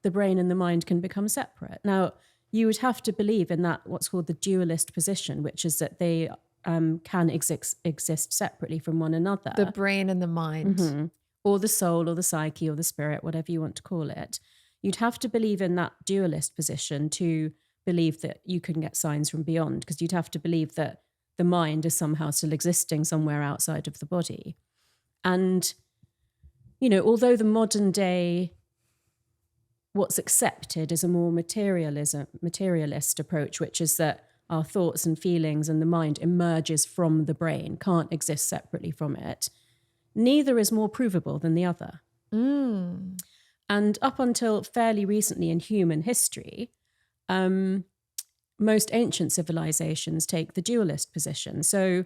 and the mind can become separate. Now, you would have to believe in that what's called the dualist position, which is that they can exist separately from one another. The brain and the mind. Or the soul or the psyche or the spirit, whatever you want to call it. You'd have to believe in that dualist position to believe that you can get signs from beyond, because you'd have to believe that the mind is somehow still existing somewhere outside of the body. And, although the modern day, what's accepted is a more materialist approach, which is that our thoughts and feelings and the mind emerges from the brain, can't exist separately from it. Neither is more provable than the other. And up until fairly recently in human history, most ancient civilizations take the dualist position. So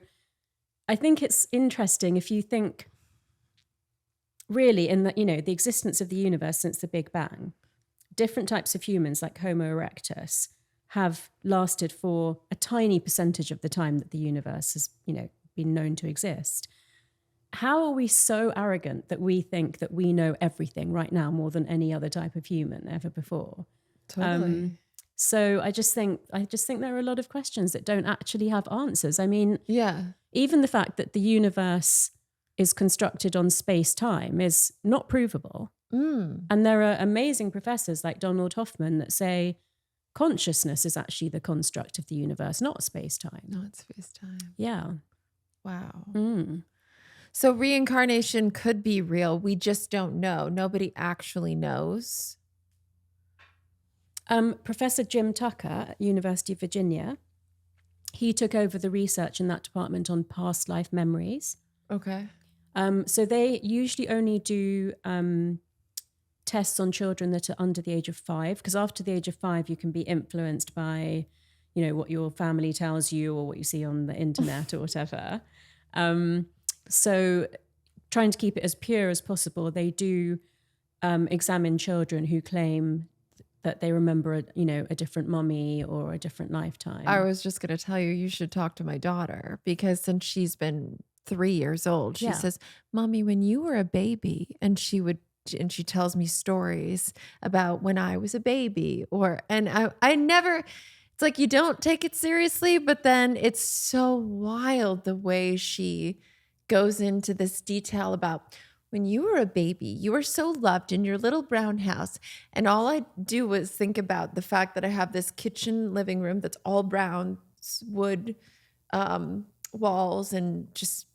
I think it's interesting if you think really in the existence of the universe since the Big Bang, different types of humans like Homo erectus have lasted for a tiny percentage of the time that the universe has, been known to exist. How are we so arrogant that we think that we know everything right now more than any other type of human ever before? Totally. So I just think there are a lot of questions that don't actually have answers. I mean, yeah, even the fact that the universe is constructed on space-time is not provable. And there are amazing professors like Donald Hoffman that say consciousness is actually the construct of the universe, not space-time. Not space-time. Yeah. Wow. So reincarnation could be real. We just don't know. Nobody actually knows. Professor Jim Tucker at University of Virginia, he took over the research in that department on past life memories. Okay. So they usually only do tests on children that are under the age of 5, because after the age of 5, you can be influenced by, what your family tells you or what you see on the internet or whatever. So trying to keep it as pure as possible, they do examine children who claim that they remember, a different mummy or a different lifetime. I was just going to tell you, you should talk to my daughter, because since she's been 3 years old, she says, Mommy, when you were a baby, and she tells me stories about when I was a baby, and I never, it's like, you don't take it seriously, but then it's so wild the way she goes into this detail about when you were a baby, you were so loved in your little brown house. And all I do was think about the fact that I have this kitchen living room that's all brown wood walls and just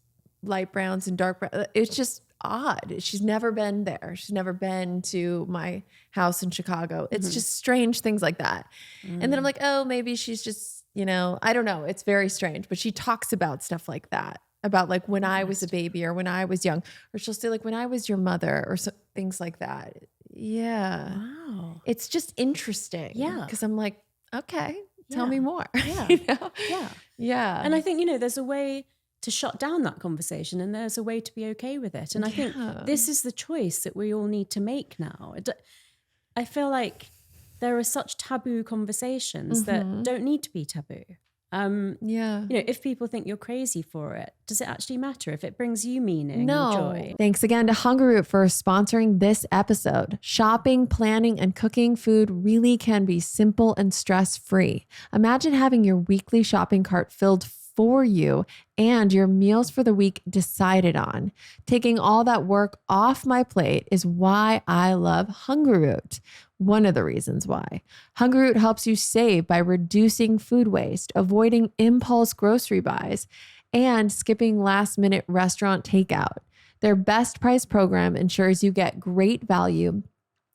light browns and dark brown. It's just, odd. She's never been there. She's never been to my house in Chicago. It's just strange things like that. And then I'm like, oh, maybe she's just, I don't know. It's very strange. But she talks about stuff like that, about like when I was a baby or when I was young, or she'll say like when I was your mother or things like that. Yeah. Wow. It's just interesting. Yeah. Because I'm like, okay, tell me more. Yeah. Yeah. Yeah. And I think, there's a way to shut down that conversation and there's a way to be okay with it. And I think this is the choice that we all need to make now. I feel like there are such taboo conversations that don't need to be taboo. If people think you're crazy for it, does it actually matter if it brings you meaning and joy? Thanks again to Hungryroot for sponsoring this episode. Shopping, planning, and cooking food really can be simple and stress-free. Imagine having your weekly shopping cart filled for you and your meals for the week decided on. Taking all that work off my plate is why I love Hungryroot. One of the reasons why. Hungryroot helps you save by reducing food waste, avoiding impulse grocery buys, and skipping last-minute restaurant takeout. Their best price program ensures you get great value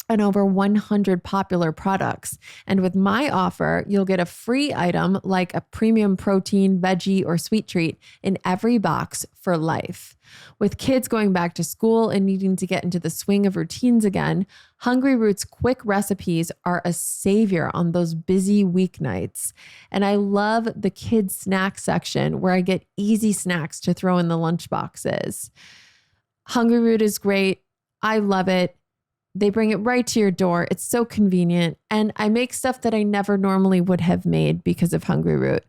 and over 100 popular products. And with my offer, you'll get a free item like a premium protein, veggie, or sweet treat in every box for life. With kids going back to school and needing to get into the swing of routines again, Hungryroot's quick recipes are a savior on those busy weeknights. And I love the kids snack section where I get easy snacks to throw in the lunch boxes. Hungryroot is great. I love it. They bring it right to your door. It's so convenient. And I make stuff that I never normally would have made because of Hungryroot.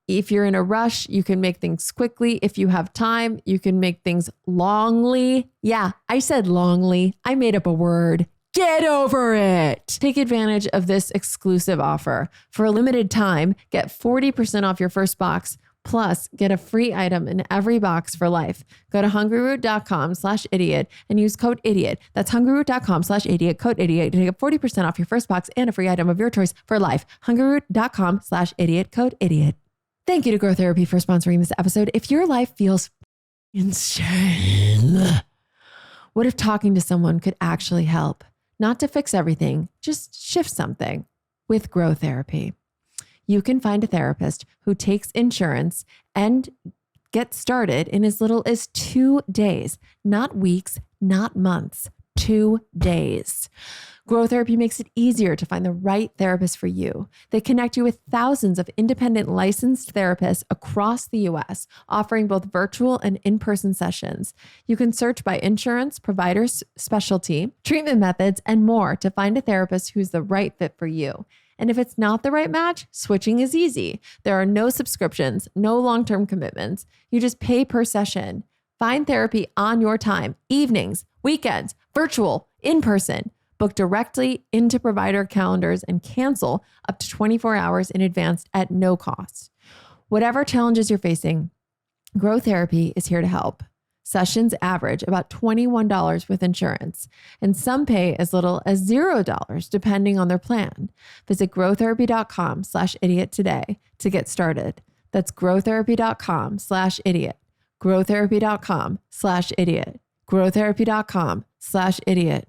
If you're in a rush, you can make things quickly. If you have time, you can make things longly. Yeah, I said longly. I made up a word. Get over it. Take advantage of this exclusive offer. For a limited time, get 40% off your first box. Plus, get a free item in every box for life. Go to hungryroot.com/idiot and use code idiot. That's hungryroot.com/idiot, code idiot to get 40% off your first box and a free item of your choice for life. hungryroot.com/idiot, code idiot. Thank you to Grow Therapy for sponsoring this episode. If your life feels insane, what if talking to someone could actually help? Not to fix everything, just shift something with Grow Therapy. You can find a therapist who takes insurance and get started in as little as 2 days, not weeks, not months, 2 days. Grow Therapy makes it easier to find the right therapist for you. They connect you with thousands of independent licensed therapists across the US, offering both virtual and in-person sessions. You can search by insurance, providers, specialty, treatment methods, and more to find a therapist who's the right fit for you. And if it's not the right match, switching is easy. There are no subscriptions, no long-term commitments. You just pay per session. Find therapy on your time, evenings, weekends, virtual, in person. Book directly into provider calendars and cancel up to 24 hours in advance at no cost. Whatever challenges you're facing, Grow Therapy is here to help. Sessions average about $21 with insurance, and some pay as little as $0 depending on their plan. Visit growtherapy.com/idiot today to get started. That's growtherapy.com/idiot. growtherapy.com/idiot. growtherapy.com/idiot.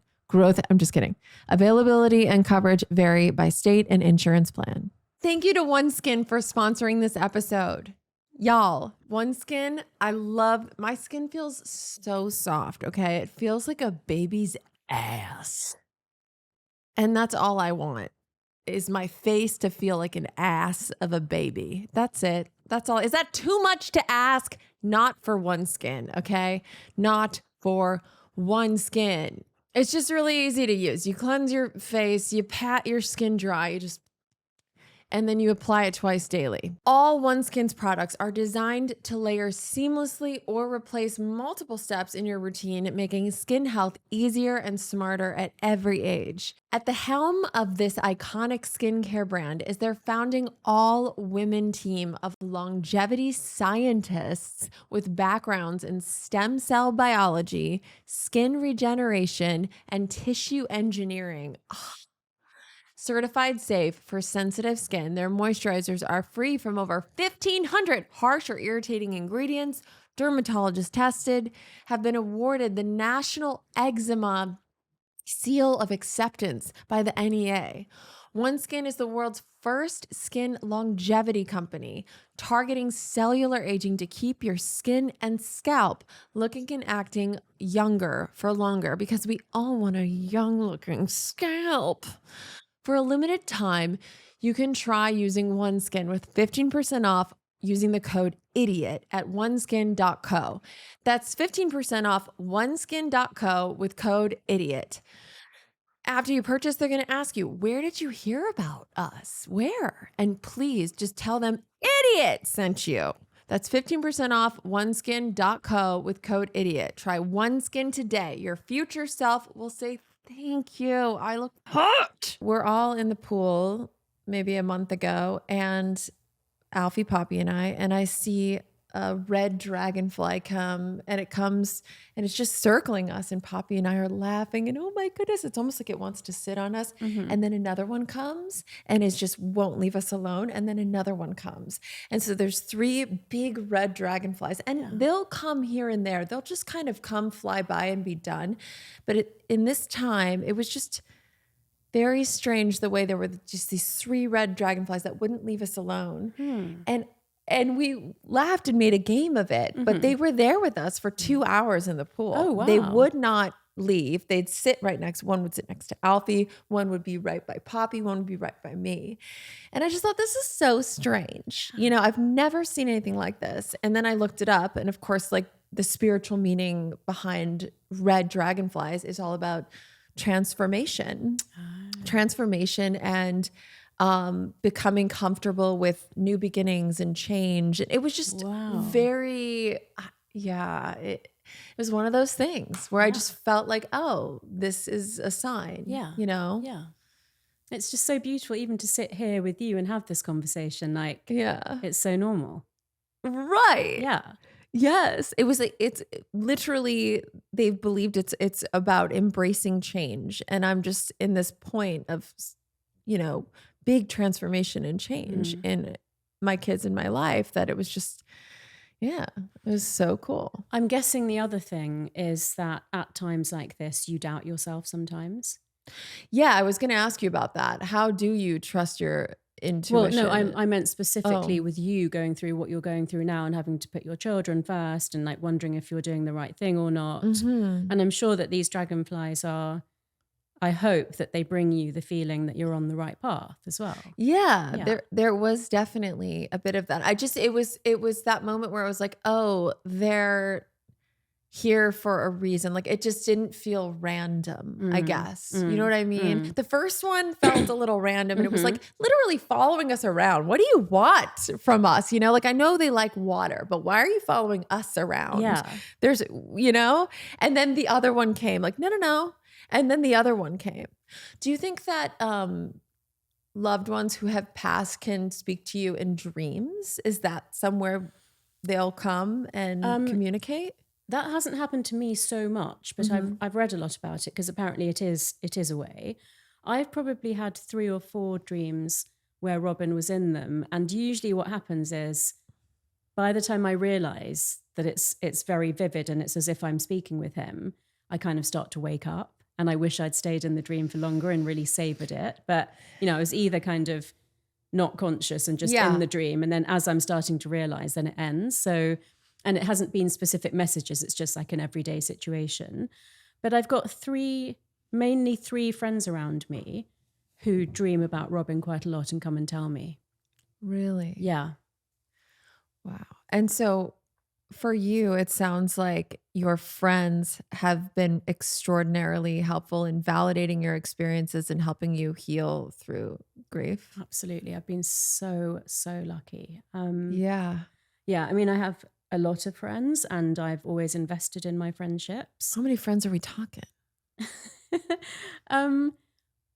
I'm just kidding. Availability and coverage vary by state and insurance plan. Thank you to OneSkin for sponsoring this episode. Y'all, OneSkin, I love, my skin feels so soft, okay? It feels like a baby's ass. And that's all I want, is my face to feel like an ass of a baby. That's it. That's all. Is that too much to ask? Not for OneSkin, okay? Not for OneSkin. It's just really easy to use. You cleanse your face, you pat your skin dry, and then you apply it twice daily. All OneSkin's products are designed to layer seamlessly or replace multiple steps in your routine, making skin health easier and smarter at every age. At the helm of this iconic skincare brand is their founding all-women team of longevity scientists with backgrounds in stem cell biology, skin regeneration, and tissue engineering. Certified safe for sensitive skin, their moisturizers are free from over 1,500 harsh or irritating ingredients, dermatologist tested, have been awarded the National Eczema Seal of Acceptance by the NEA. OneSkin is the world's first skin longevity company, targeting cellular aging to keep your skin and scalp looking and acting younger for longer, because we all want a young looking scalp. For a limited time, you can try using OneSkin with 15% off using the code IDIOT at oneskin.co. That's 15% off oneskin.co with code IDIOT. After you purchase, they're going to ask you, where did you hear about us? Where? And please just tell them IDIOT sent you. That's 15% off oneskin.co with code IDIOT. Try OneSkin today. Your future self will say, thank you. I look hot. We're all in the pool maybe a month ago, and Alfie, Poppy, and I see a red dragonfly come, and it comes and it's just circling us, and Poppy and I are laughing, and oh my goodness, it's almost like it wants to sit on us. And then another one comes and it just won't leave us alone, and then another one comes. And so there's 3 big red dragonflies, and they'll come here and there. They'll just kind of come, fly by, and be done. But in this time, it was just very strange the way there were just these 3 red dragonflies that wouldn't leave us alone. And we laughed and made a game of it, but they were there with us for 2 hours in the pool. Oh, wow. They would not leave. They'd sit right next. One would sit next to Alfie. One would be right by Poppy. One would be right by me. And I just thought, this is so strange. You know, I've never seen anything like this. And then I looked it up. And of course, like, the spiritual meaning behind red dragonflies is all about transformation. Transformation and becoming comfortable with new beginnings and change. It was just very, it was one of those things where I just felt like, oh, this is a sign, you know? Yeah. It's just so beautiful even to sit here with you and have this conversation. Like, it's so normal. Right. Yeah. Yes. It was like, it's literally, they've believed it's about embracing change. And I'm just in this point of, you know, big transformation and change in my kids and my life, that it was just, it was so cool. I'm guessing the other thing is that at times like this, you doubt yourself sometimes. Yeah, I was going to ask you about that. How do you trust your intuition? Well, no, I meant specifically with you going through what you're going through now and having to put your children first and like wondering if you're doing the right thing or not. And I'm sure that these dragonflies are, I hope that they bring you the feeling that you're on the right path as well. Yeah. There was definitely a bit of that. It was that moment where I was like, oh, they're here for a reason. Like, it just didn't feel random, I guess. You know what I mean? The first one felt a little random, and it was like literally following us around. What do you want from us? You know, like, I know they like water, but why are you following us around? Yeah. There's, you know, and then the other one came like, no. And then the other one came. Do you think that loved ones who have passed can speak to you in dreams? Is that somewhere they'll come and communicate? That hasn't happened to me so much, but I've read a lot about it because apparently it is a way. I've probably had 3 or 4 dreams where Robin was in them, and usually what happens is, by the time I realize that it's very vivid and it's as if I'm speaking with him, I kind of start to wake up. And I wish I'd stayed in the dream for longer and really savored it. But, you know, I was either kind of not conscious and just in the dream. And then as I'm starting to realize, then it ends. So, and it hasn't been specific messages. It's just like an everyday situation. But I've got mainly three friends around me who dream about Robin quite a lot and come and tell me. Really? Yeah. Wow. And so for you, it sounds like your friends have been extraordinarily helpful in validating your experiences and helping you heal through grief. Absolutely. I've been so lucky. Yeah. I mean, I have a lot of friends and I've always invested in my friendships. How many friends are we talking? Well,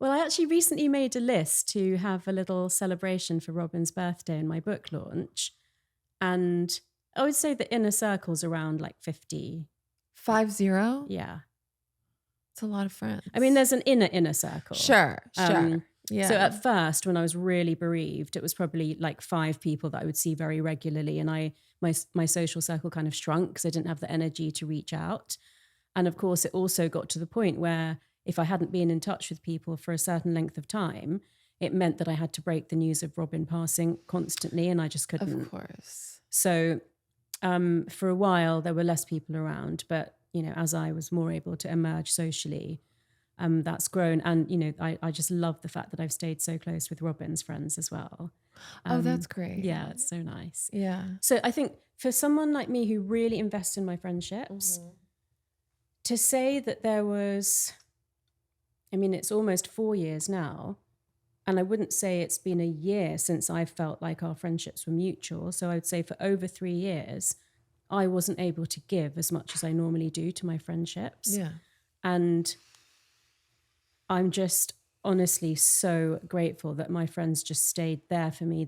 I actually recently made a list to have a little celebration for Robin's birthday and my book launch. And I would say the inner circle's around like 50. 50? Yeah. It's a lot of friends. I mean, there's an inner circle. Sure. Yeah. So at first, when I was really bereaved, it was probably like 5 people that I would see very regularly. And my social circle kind of shrunk because I didn't have the energy to reach out. And of course, it also got to the point where if I hadn't been in touch with people for a certain length of time, it meant that I had to break the news of Robin passing constantly, and I just couldn't. Of course. So for a while, there were less people around. But, as I was more able to emerge socially, that's grown. And, I just love the fact that I've stayed so close with Robin's friends as well. Oh, that's great. Yeah, it's so nice. Yeah. So I think for someone like me who really invests in my friendships, to say that there was, it's almost 4 years now, and I wouldn't say it's been a year since I felt like our friendships were mutual. So I would say for over 3 years, I wasn't able to give as much as I normally do to my friendships. Yeah. And I'm just honestly so grateful that my friends just stayed there for me,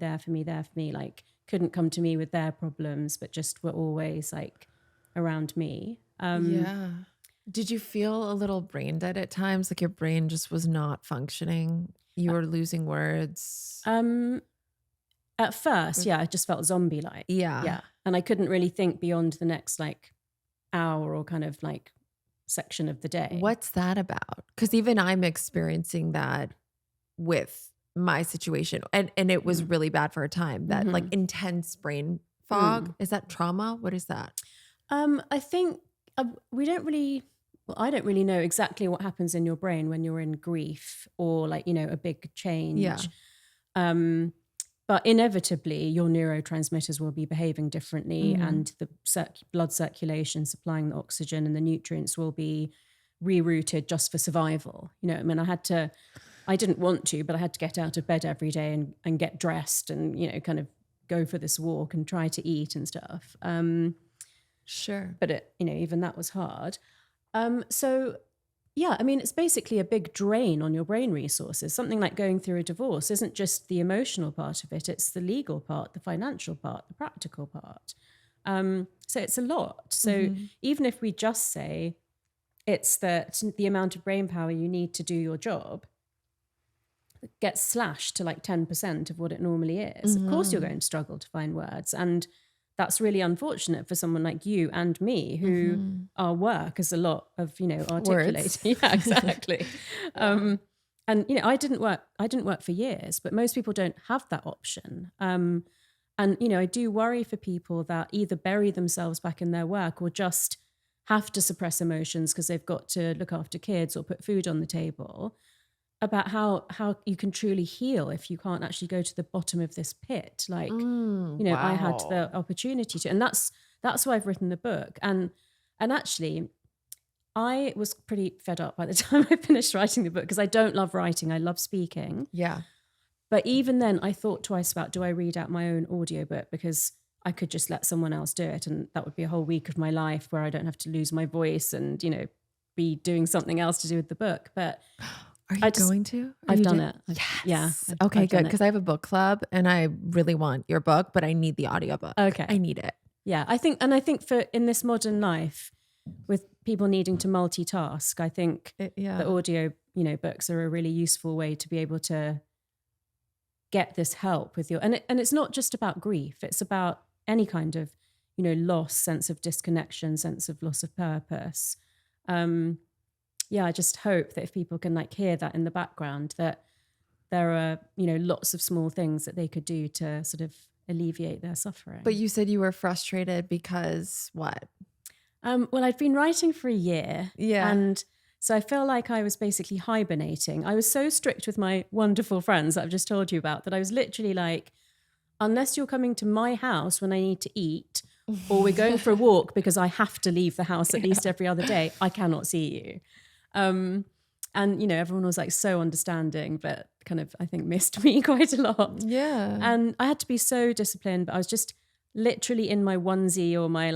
like couldn't come to me with their problems, but just were always like around me. Yeah. Did you feel a little brain dead at times? Like your brain just was not functioning? You were losing words? At first, yeah, I just felt zombie-like. Yeah. And I couldn't really think beyond the next like hour or kind of like section of the day. What's that about? Because even I'm experiencing that with my situation. And it was really bad for a time, that like intense brain fog. Is that trauma? What is that? I think I don't really know exactly what happens in your brain when you're in grief or like, a big change. Yeah. But inevitably, your neurotransmitters will be behaving differently, and the blood circulation supplying the oxygen and the nutrients will be rerouted just for survival. I didn't want to, but I had to get out of bed every day and get dressed and, kind of go for this walk and try to eat and stuff. Sure. But even that was hard. So yeah, it's basically a big drain on your brain resources. Something like going through a divorce isn't just the emotional part of it, it's the legal part, the financial part, the practical part. So it's a lot. So even if we just say it's that the amount of brain power you need to do your job gets slashed to like 10% of what it normally is, of course you're going to struggle to find words. And that's really unfortunate for someone like you and me, who our work is a lot of, articulating. Yeah, exactly. And, I didn't work for years, but most people don't have that option. And, I do worry for people that either bury themselves back in their work or just have to suppress emotions because they've got to look after kids or put food on the table, about how you can truly heal if you can't actually go to the bottom of this pit. Like, I had the opportunity to, and that's why I've written the book. And actually, I was pretty fed up by the time I finished writing the book, because I don't love writing. I love speaking. Yeah. But even then I thought twice about, do I read out my own audiobook? Because I could just let someone else do it. And that would be a whole week of my life where I don't have to lose my voice and, be doing something else to do with the book. But are you going to? I've done it. Yes. Yeah. Okay, good. Because I have a book club and I really want your book, but I need the audiobook. Okay. I need it. Yeah. I think for in this modern life, with people needing to multitask, I think the audio, books are a really useful way to be able to get this help with and it's not just about grief. It's about any kind of, loss, sense of disconnection, sense of loss of purpose. I just hope that if people can like hear that in the background, that there are, lots of small things that they could do to sort of alleviate their suffering. But you said you were frustrated because what? Well, I'd been writing for a year. Yeah. And so I feel like I was basically hibernating. I was so strict with my wonderful friends that I've just told you about that I was literally like, unless you're coming to my house when I need to eat, or we're going for a walk because I have to leave the house at least every other day, I cannot see you. And, everyone was like so understanding, but kind of, I think, missed me quite a lot. Yeah. And I had to be so disciplined, but I was just literally in my onesie or my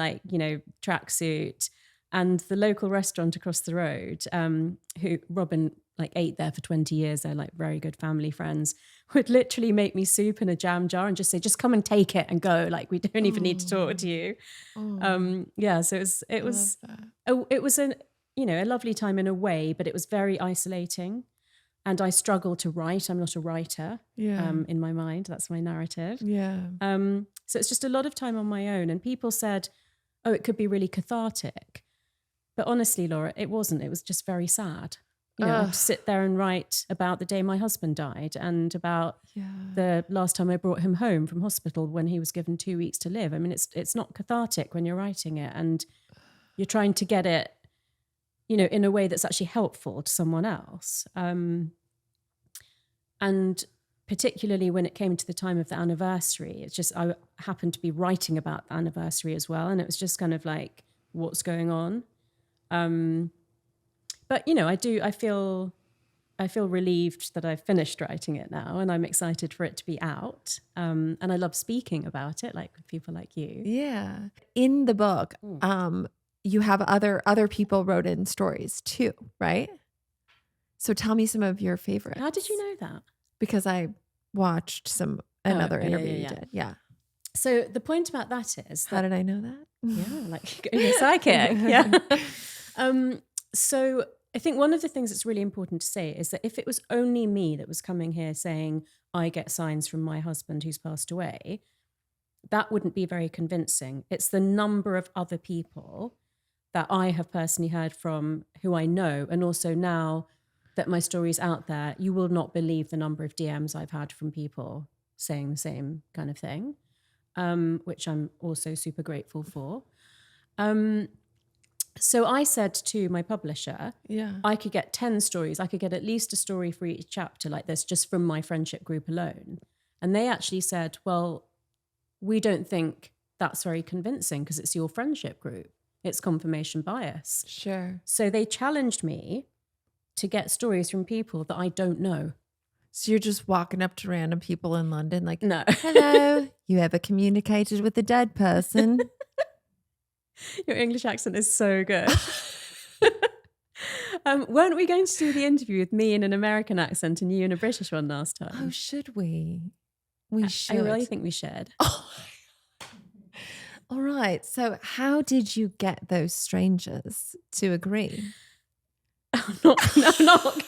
tracksuit, and the local restaurant across the road, who Robin ate there for 20 years. They're very good family friends, would literally make me soup in a jam jar and just say, just come and take it and go. We don't even need to talk to you. So it was a lovely time in a way, but it was very isolating. And I struggle to write. I'm not a writer Yeah. in my mind. That's my narrative. Yeah. So it's just a lot of time on my own. And people said, oh, it could be really cathartic. But honestly, Laura, it wasn't. It was just very sad. You know, I had to sit there and write about the day my husband died and about the last time I brought him home from hospital when he was given 2 weeks to live. I mean, it's not cathartic when you're writing it and you're trying to get it, you know, in a way that's actually helpful to someone else. And particularly when it came to the time of the anniversary, it's just, I happened to be writing about the anniversary as well. And it was just kind of like, what's going on? But, you know, I feel relieved that I've finished writing it now and I'm excited for it to be out. And I love speaking about it, like with people like you. Yeah. In the book, you have other people wrote in stories too, right? So tell me some of your favorites. How did you know that? Because I watched another interview you did. Yeah. So the point about that is how did I know that? Yeah, like you're psychic. Yeah. So I think one of the things that's really important to say is that if it was only me that was coming here saying, I get signs from my husband who's passed away, that wouldn't be very convincing. It's the number of other people that I have personally heard from who I know. And also now that my story's out there, you will not believe the number of DMs I've had from people saying the same kind of thing, which I'm also super grateful for. So I said to my publisher, I could get 10 stories. I could get at least a story for each chapter like this, just from my friendship group alone. And they actually said, well, we don't think that's very convincing because it's your friendship group. It's confirmation bias. Sure. So they challenged me to get stories from people that I don't know. So you're just walking up to random people in London like, no. Hello, you ever communicated with a dead person? Your English accent is so good. Weren't we going to do the interview with me in an American accent and you in a British one last time? Oh, should we? We should. I really think we should. All right. So how did you get those strangers to agree? I'm not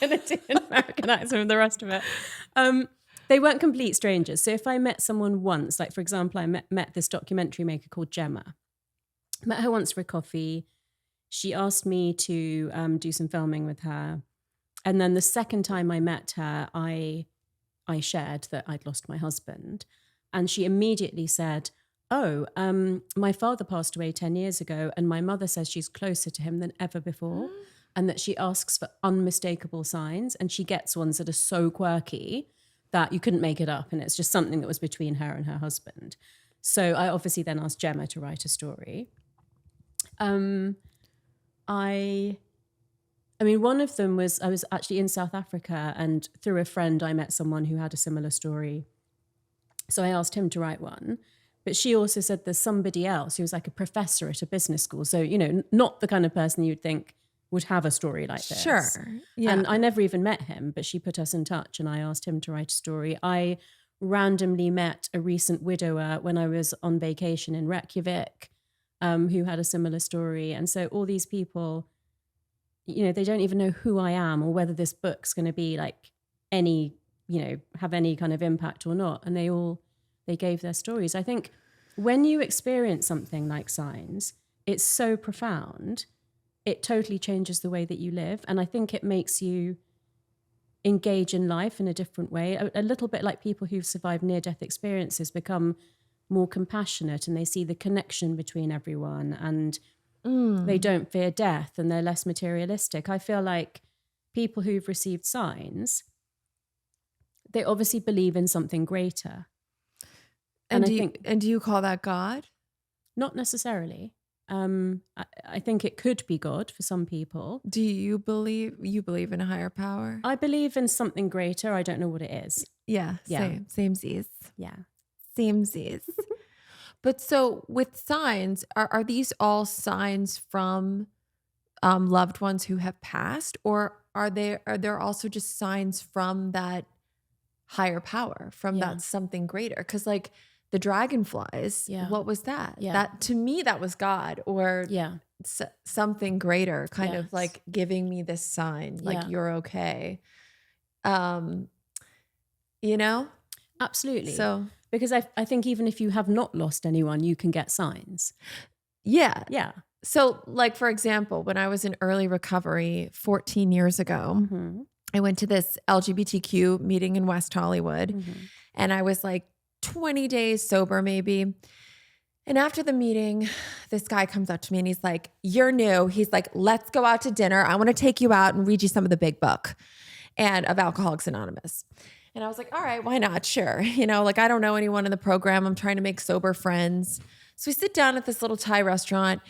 going to do an American accent with the rest of it. They weren't complete strangers. So if I met someone once, like for example, I met this documentary maker called Gemma. Met her once for a coffee. She asked me to do some filming with her. And then the second time I met her, I shared that I'd lost my husband. And she immediately said, oh, my father passed away 10 years ago and my mother says she's closer to him than ever before and that she asks for unmistakable signs and she gets ones that are so quirky that you couldn't make it up and it's just something that was between her and her husband. So I obviously then asked Gemma to write a story. I mean, one of them was, I was actually in South Africa and through a friend, I met someone who had a similar story. So I asked him to write one, but she also said there's somebody else who was like a professor at a business school. So, you know, not the kind of person you'd think would have a story like this. Sure. Yeah. And I never even met him, but she put us in touch and I asked him to write a story. I randomly met a recent widower when I was on vacation in Reykjavik, who had a similar story. And so all these people, you know, they don't even know who I am or whether this book's going to be like any, you know, have any kind of impact or not. And they gave their stories. I think when you experience something like Signs, it's so profound. It totally changes the way that you live. And I think it makes you engage in life in a different way. A little bit like people who've survived near-death experiences become more compassionate and they see the connection between everyone and they don't fear death and they're less materialistic. I feel like people who've received Signs, they obviously believe in something greater. And do you call that God? Not necessarily. I think it could be God for some people. Do you believe in a higher power? I believe in something greater. I don't know what it is. Yeah. Samesies. Yeah. Samesies. But so with signs, are these all signs from loved ones who have passed, or are there also just signs from that higher power, from that something greater? Because like the dragonflies, what was that? Yeah. That to me, that was God or something greater, kind of like giving me this sign, like you're okay. You know? Absolutely. So, Because I think even if you have not lost anyone, you can get signs. yeah. Yeah. So, like, for example, when I was in early recovery 14 years ago, I went to this LGBTQ meeting in West Hollywood, and I was like 20 days sober, maybe. And after the meeting, this guy comes up to me and he's like, "You're new." He's like, "Let's go out to dinner. I want to take you out and read you some of the big book and of Alcoholics Anonymous." And I was like, "All right, why not? Sure." You know, like, I don't know anyone in the program. I'm trying to make sober friends. So we sit down at this little Thai restaurant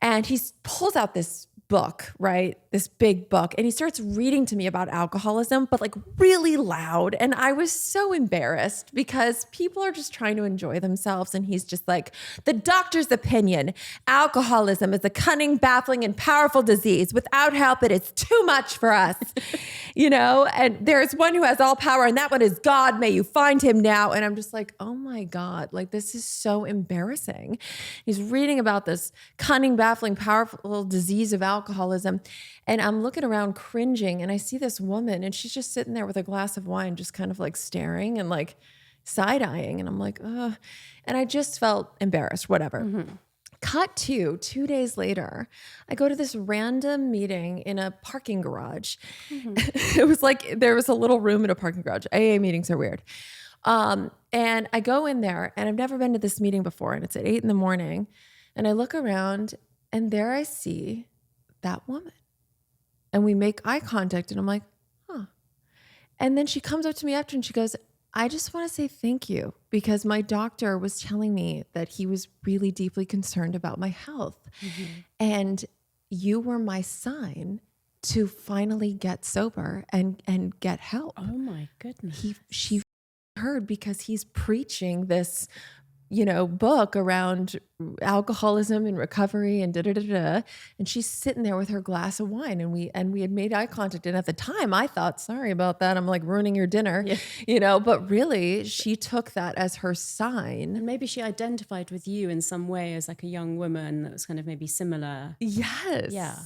and he pulls out this book, right? This big book. And he starts reading to me about alcoholism, but like really loud. And I was so embarrassed because people are just trying to enjoy themselves. And he's just like, "The doctor's opinion, alcoholism is a cunning, baffling, and powerful disease. Without help, it is too much for us." You know, and there's one who has all power, and that one is God. May you find him now. And I'm just like, oh my God, like this is so embarrassing. He's reading about this cunning, baffling, powerful disease of alcoholism. And I'm looking around cringing, and I see this woman, and she's just sitting there with a glass of wine, just kind of like staring and like side-eyeing. And I'm like, ugh. And I just felt embarrassed, whatever. Cut to 2 days later, I go to this random meeting in a parking garage. It was like there was a little room in a parking garage. AA meetings are weird. And I go in there, and I've never been to this meeting before, and it's at 8 a.m. And I look around, and there I see that woman. And we make eye contact, and I'm like, huh. And then she comes up to me after, and she goes, "I just want to say thank you because my doctor was telling me that he was really deeply concerned about my health. And you were my sign to finally get sober and get help." Oh my goodness. She heard because he's preaching this, you know, book around alcoholism and recovery and da-da-da-da. And she's sitting there with her glass of wine, and we had made eye contact. And at the time I thought, sorry about that, I'm like ruining your dinner, you know, but really she took that as her sign. And maybe she identified with you in some way as like a young woman that was kind of maybe similar. Yes. Yeah.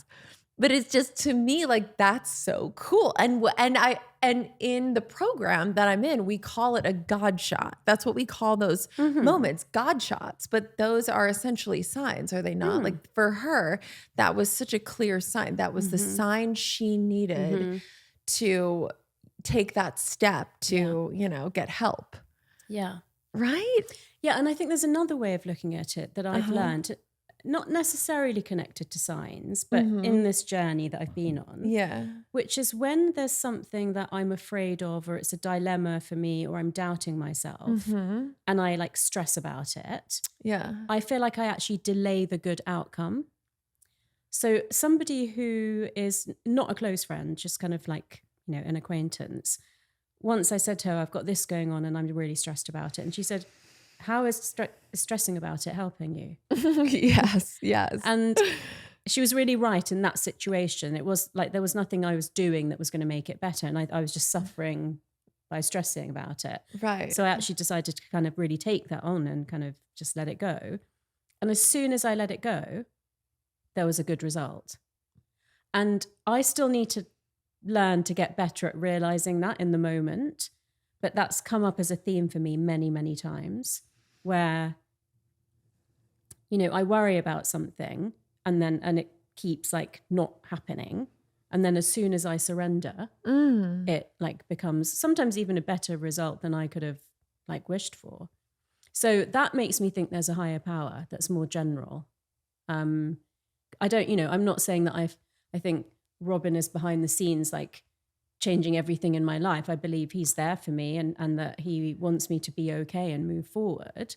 But it's just, to me, like, that's so cool. And in the program that I'm in, we call it a God shot. That's what we call those moments, God shots. But those are essentially signs, are they not? Like, for her, that was such a clear sign. That was the sign she needed to take that step to, you know, get help. Yeah. Right? Yeah. And I think there's another way of looking at it that I've learned, not necessarily connected to signs, but in this journey that I've been on. Yeah. Which is when there's something that I'm afraid of, or it's a dilemma for me, or I'm doubting myself, and I like stress about it. Yeah. I feel like I actually delay the good outcome. So somebody who is not a close friend, just kind of like, you know, an acquaintance, once I said to her, "I've got this going on and I'm really stressed about it." And she said, "How is stressing about it helping you?" Yes. And she was really right in that situation. It was like there was nothing I was doing that was going to make it better. And I was just suffering by stressing about it. Right. So I actually decided to kind of really take that on and kind of just let it go. And as soon as I let it go, there was a good result. And I still need to learn to get better at realizing that in the moment. But that's come up as a theme for me many, many times, where, you know, I worry about something and it keeps like not happening. And then as soon as I surrender, it like becomes sometimes even a better result than I could have like wished for. So that makes me think there's a higher power that's more general. I don't, you know, I'm not saying that I think Robin is behind the scenes, like changing everything in my life. I believe he's there for me and that he wants me to be okay and move forward.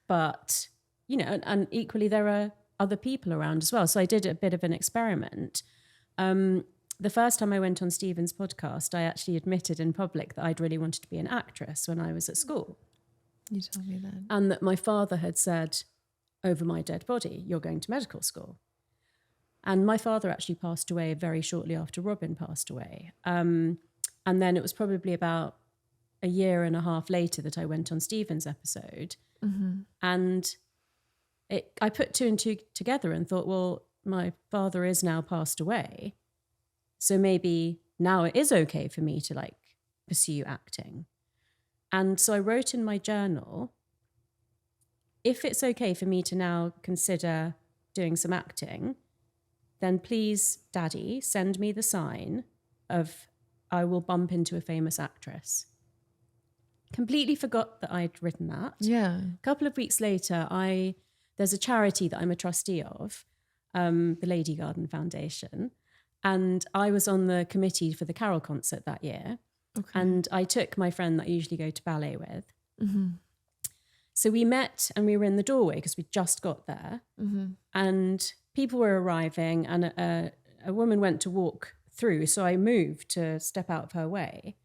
But, you know, and equally there are other people around as well. So I did a bit of an experiment. The first time I went on Stephen's podcast, I actually admitted in public that I'd really wanted to be an actress when I was at school. You told me that. And that my father had said, over my dead body, "You're going to medical school." And my father actually passed away very shortly after Robin passed away. And then it was probably about a year and a half later that I went on Stephen's episode. And I put two and two together and thought, well, my father is now passed away. So maybe now it is okay for me to like pursue acting. And so I wrote in my journal, if it's okay for me to now consider doing some acting, then please, Daddy, send me the sign of I will bump into a famous actress. Completely forgot that I'd written that. Yeah. A couple of weeks later, there's a charity that I'm a trustee of, the Lady Garden Foundation. And I was on the committee for the Carol concert that year. Okay. And I took my friend that I usually go to ballet with. Mm-hmm. So we met and we were in the doorway because we just got there. Mm-hmm. And people were arriving and a woman went to walk through. So I moved to step out of her way.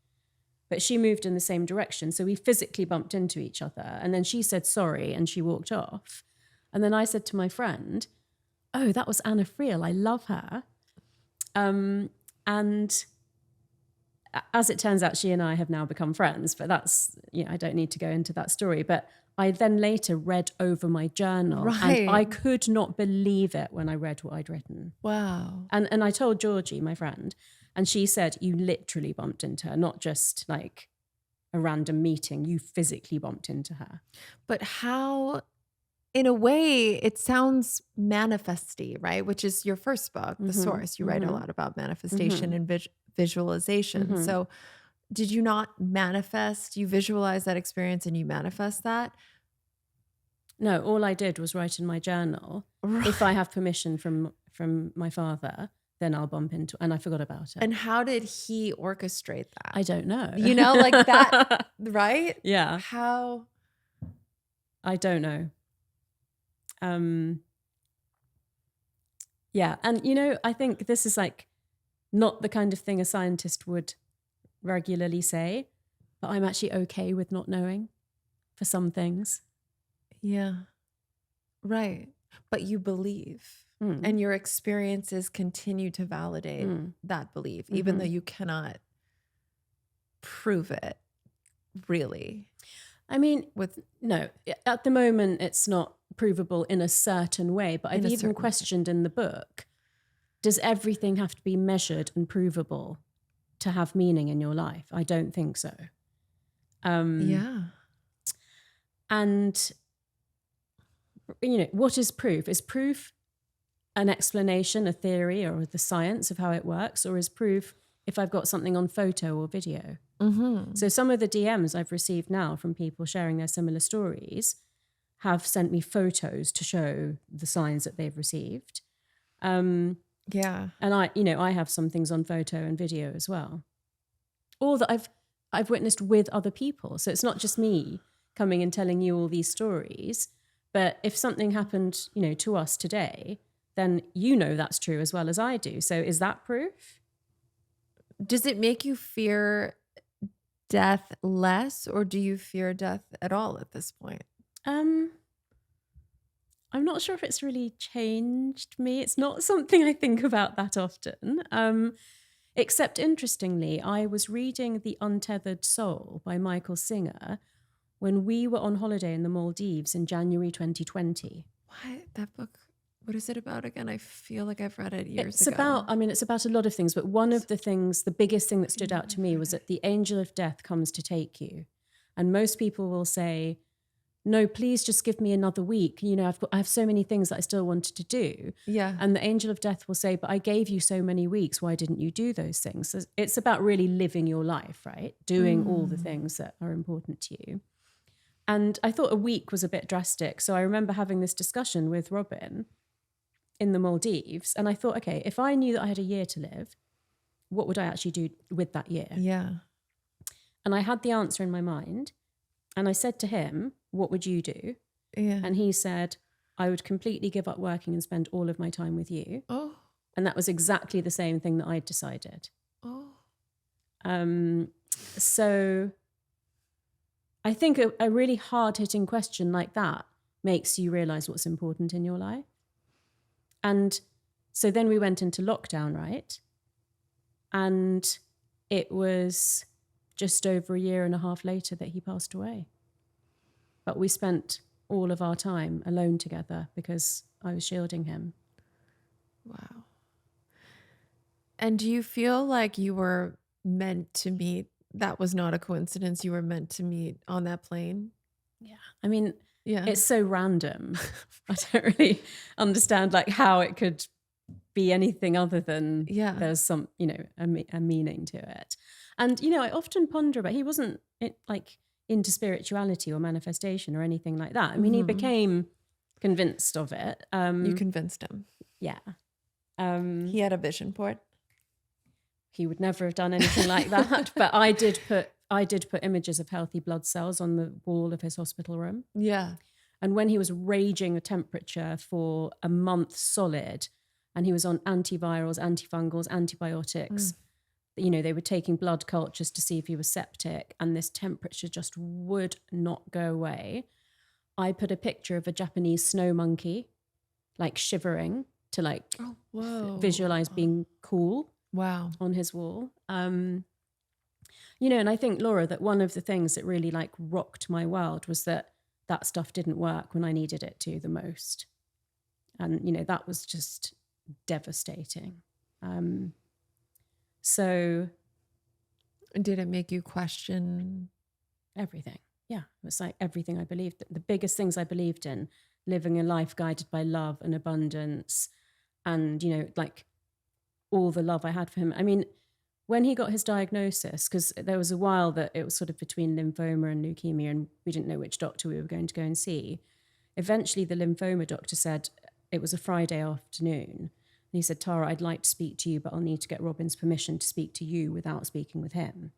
But she moved in the same direction. So we physically bumped into each other. And then she said sorry and she walked off. And then I said to my friend, oh, that was Anna Friel. I love her. And as it turns out, she and I have now become friends. But that's, I don't need to go into that story. But I then later read over my journal. Right. And I could not believe it when I read what I'd written. Wow. And I told Georgie, my friend, and she said, you literally bumped into her, not just like a random meeting. You physically bumped into her. But how, in a way, it sounds manifesty, right? Which is your first book, The Source. You write a lot about manifestation and visualization. So did you not manifest? You visualize that experience and you manifest that? No, all I did was write in my journal, if I have permission from my father, then I'll bump into, and I forgot about it. And how did he orchestrate that? I don't know. Like that, right? Yeah. How? I don't know. Yeah. And, I think this is like not the kind of thing a scientist would regularly say, but I'm actually okay with not knowing for some things. Yeah. Right. But you believe. And your experiences continue to validate that belief, even though you cannot prove it, really. I mean, no, at the moment, it's not provable in a certain way, but I've even questioned in the book, does everything have to be measured and provable to have meaning in your life? I don't think so. Yeah. And, what is proof? Is proof an explanation, a theory, or the science of how it works? Or is proof if I've got something on photo or video? So some of the DMs I've received now from people sharing their similar stories have sent me photos to show the signs that they've received. Yeah. And I have some things on photo and video as well. Or that I've witnessed with other people. So it's not just me coming and telling you all these stories, but if something happened, to us today, then that's true as well as I do. So is that proof? Does it make you fear death less, or do you fear death at all at this point? I'm not sure if it's really changed me. It's not something I think about that often. Except interestingly, I was reading The Untethered Soul by Michael Singer when we were on holiday in the Maldives in January 2020. What? That book? What is it about again? I feel like I've read it years ago. It's about a lot of things, but one of the things, the biggest thing that stood out to me was that the angel of death comes to take you. And most people will say, no, please just give me another week. I have so many things that I still wanted to do. Yeah. And the angel of death will say, but I gave you so many weeks. Why didn't you do those things? So it's about really living your life, right? Doing all the things that are important to you. And I thought a week was a bit drastic. So I remember having this discussion with Robin in the Maldives. And I thought, okay, if I knew that I had a year to live, what would I actually do with that year? Yeah. And I had the answer in my mind. And I said to him, what would you do? Yeah. And he said, I would completely give up working and spend all of my time with you. Oh. And that was exactly the same thing that I'd decided. Oh. So I think a really hard-hitting question like that makes you realize what's important in your life. And so then we went into lockdown, right? And it was just over a year and a half later that he passed away. But we spent all of our time alone together because I was shielding him. Wow. And do you feel like you were meant to meet? That was not a coincidence. You were meant to meet on that plane. Yeah. I mean, Yeah. it's so random. I don't really understand like how it could be anything other than there's some, a meaning to it. And, I often ponder about, he wasn't like into spirituality or manifestation or anything like that. I mean, he became convinced of it. You convinced him. Yeah. He had a vision board. He would never have done anything like that. But I did put images of healthy blood cells on the wall of his hospital room. Yeah. And when he was raging a temperature for a month solid, and he was on antivirals, antifungals, antibiotics, they were taking blood cultures to see if he was septic, and this temperature just would not go away. I put a picture of a Japanese snow monkey, like shivering to like visualize being cool. Wow. On his wall. And I think, Laura, that one of the things that really like rocked my world was that stuff didn't work when I needed it to the most. And, that was just devastating. So. Did it make you question everything? Yeah. It was like everything I believed. The biggest things I believed in, living a life guided by love and abundance and, like all the love I had for him. I mean, when he got his diagnosis, because there was a while that it was sort of between lymphoma and leukemia and we didn't know which doctor we were going to go and see. Eventually the lymphoma doctor said, it was a Friday afternoon. And he said, Tara, I'd like to speak to you, but I'll need to get Robin's permission to speak to you without speaking with him,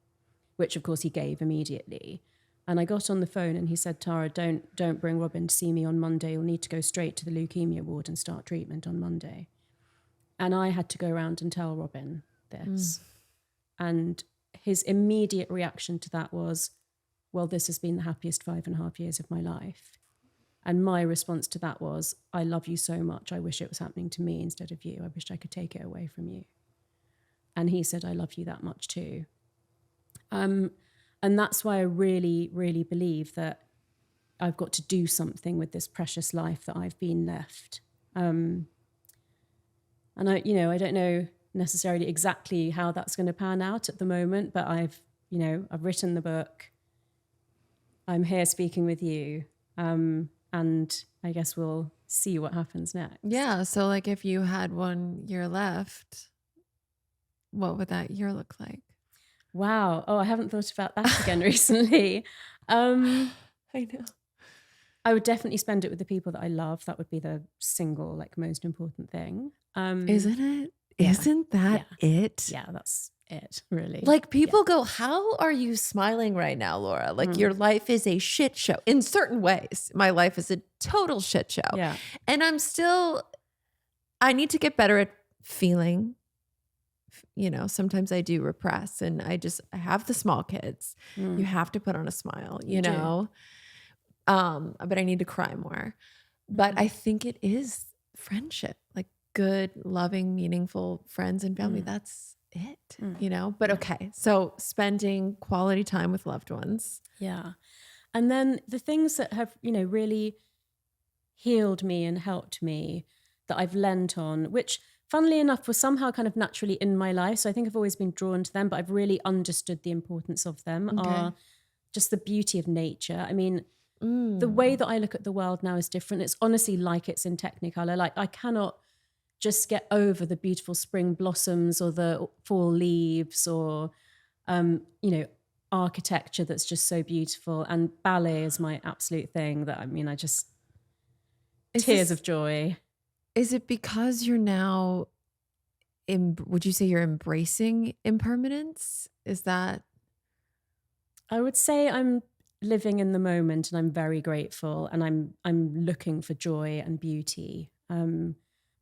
which of course he gave immediately. And I got on the phone and he said, Tara, don't bring Robin to see me on Monday. You'll need to go straight to the leukemia ward and start treatment on Monday. And I had to go around and tell Robin this. And his immediate reaction to that was, well, this has been the happiest 5.5 years of my life. And my response to that was, I love you so much. I wish it was happening to me instead of you. I wish I could take it away from you. And he said, I love you that much too. And that's why I really, really believe that I've got to do something with this precious life that I've been left. And I don't know necessarily exactly how that's going to pan out at the moment, but I've written the book. I'm here speaking with you. And I guess we'll see what happens next. Yeah. So like if you had 1 year left, what would that year look like? Wow. Oh, I haven't thought about that again recently. I know. I would definitely spend it with the people that I love. That would be the single, like, most important thing. Isn't it? Yeah. Isn't that it? Yeah, that's it, really. Like people go, how are you smiling right now, Laura? Like your life is a shit show. In certain ways, my life is a total shit show. Yeah. And I need to get better at feeling. Sometimes I do repress and I have the small kids. You have to put on a smile, you know? But I need to cry more. But I think it is friendship, like good, loving, meaningful friends and family. That's it, But okay, so spending quality time with loved ones. Yeah. And then the things that have, really healed me and helped me that I've lent on, which funnily enough were somehow kind of naturally in my life. So I think I've always been drawn to them, but I've really understood the importance of them are just the beauty of nature. I mean, the way that I look at the world now is different. It's honestly like it's in Technicolor. Like I cannot just get over the beautiful spring blossoms or the fall leaves or, architecture that's just so beautiful. And ballet is my absolute thing that, tears of joy. Is it because you're now, would you say you're embracing impermanence? Is that? I would say I'm living in the moment and I'm very grateful and I'm looking for joy and beauty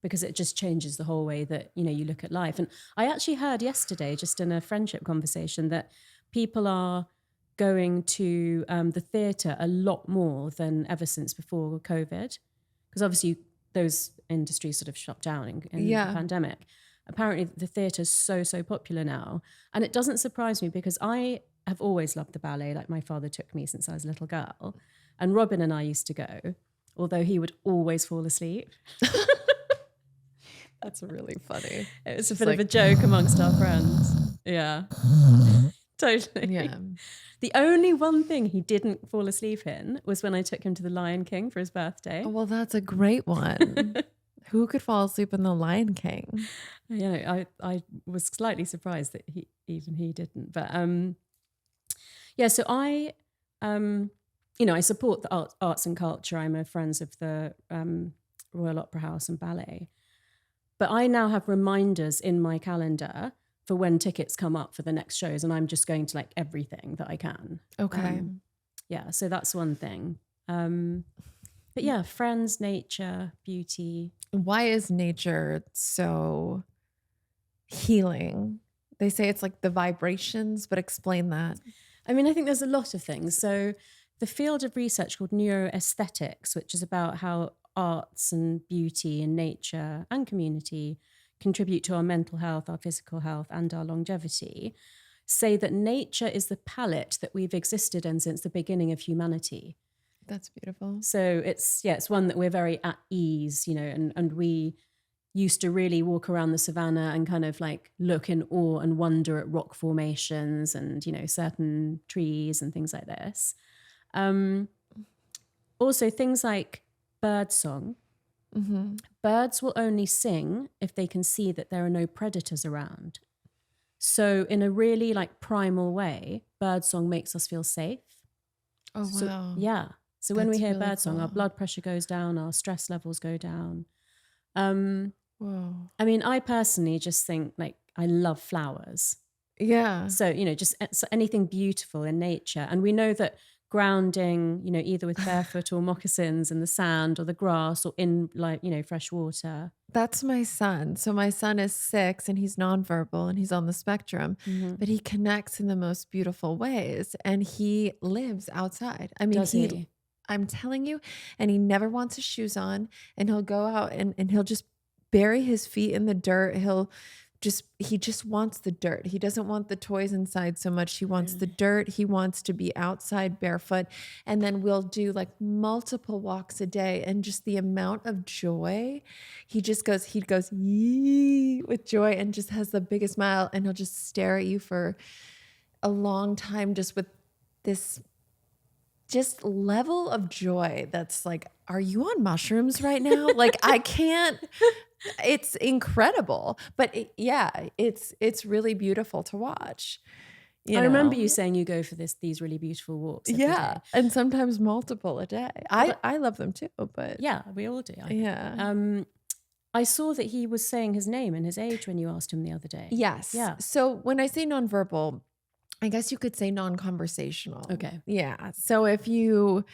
because it just changes the whole way that, you look at life. And I actually heard yesterday, just in a friendship conversation, that people are going to the theatre a lot more than ever since before COVID. Because obviously those industries sort of shut down in the pandemic. Apparently the theatre is so popular now. And it doesn't surprise me because I have always loved the ballet. Like my father took me since I was a little girl. And Robin and I used to go, although he would always fall asleep. That's really funny. It was a bit of a joke amongst our friends. Yeah, totally. Yeah. The only one thing he didn't fall asleep in was when I took him to the Lion King for his birthday. Oh, well, that's a great one. Who could fall asleep in the Lion King? You know, I was slightly surprised that he didn't. But yeah, so I I support the arts and culture. I'm a friends of the Royal Opera House and Ballet. But I now have reminders in my calendar for when tickets come up for the next shows, and I'm just going to like everything that I can. Okay. Yeah, so that's one thing. But yeah, friends, nature, beauty. Why is nature so healing? They say it's like the vibrations, but explain that. I mean, I think there's a lot of things. So the field of research called neuroaesthetics, which is about how arts and beauty and nature and community contribute to our mental health, our physical health, and our longevity, say that nature is the palette that we've existed in since the beginning of humanity. That's beautiful. So it's one that we're very at ease, and we used to really walk around the savannah and kind of like look in awe and wonder at rock formations and, certain trees and things like this. Also things like bird song. Mm-hmm. Birds will only sing if they can see that there are no predators around. So in a really like primal way, bird song makes us feel safe. Oh, So, wow. yeah. So when we hear really birdsong, our cool. blood pressure goes down, our stress levels go down. Whoa. I mean, I personally just think like I love flowers. Yeah. So, just anything beautiful in nature. And we know that grounding, either with barefoot or moccasins in the sand or the grass or in like, fresh water. That's my son. So my son is 6 and he's nonverbal and he's on the spectrum, but he connects in the most beautiful ways and he lives outside. I mean, Does he? I'm telling you, and he never wants his shoes on and he'll go out and he'll just bury his feet in the dirt. He just wants the dirt. He doesn't want the toys inside so much. He wants the dirt. He wants to be outside barefoot. And then we'll do like multiple walks a day. And just the amount of joy, he goes yee with joy and just has the biggest smile. And he'll just stare at you for a long time, just with this just level of joy that's like, are you on mushrooms right now? Like, I can't. It's incredible, but it's really beautiful to watch. I remember you saying you go for these really beautiful walks. Every day. And sometimes multiple a day. I love them too, but yeah, we all do. I saw that he was saying his name and his age when you asked him the other day. Yes. Yeah. So when I say nonverbal, I guess you could say non-conversational. Okay. Yeah. So if you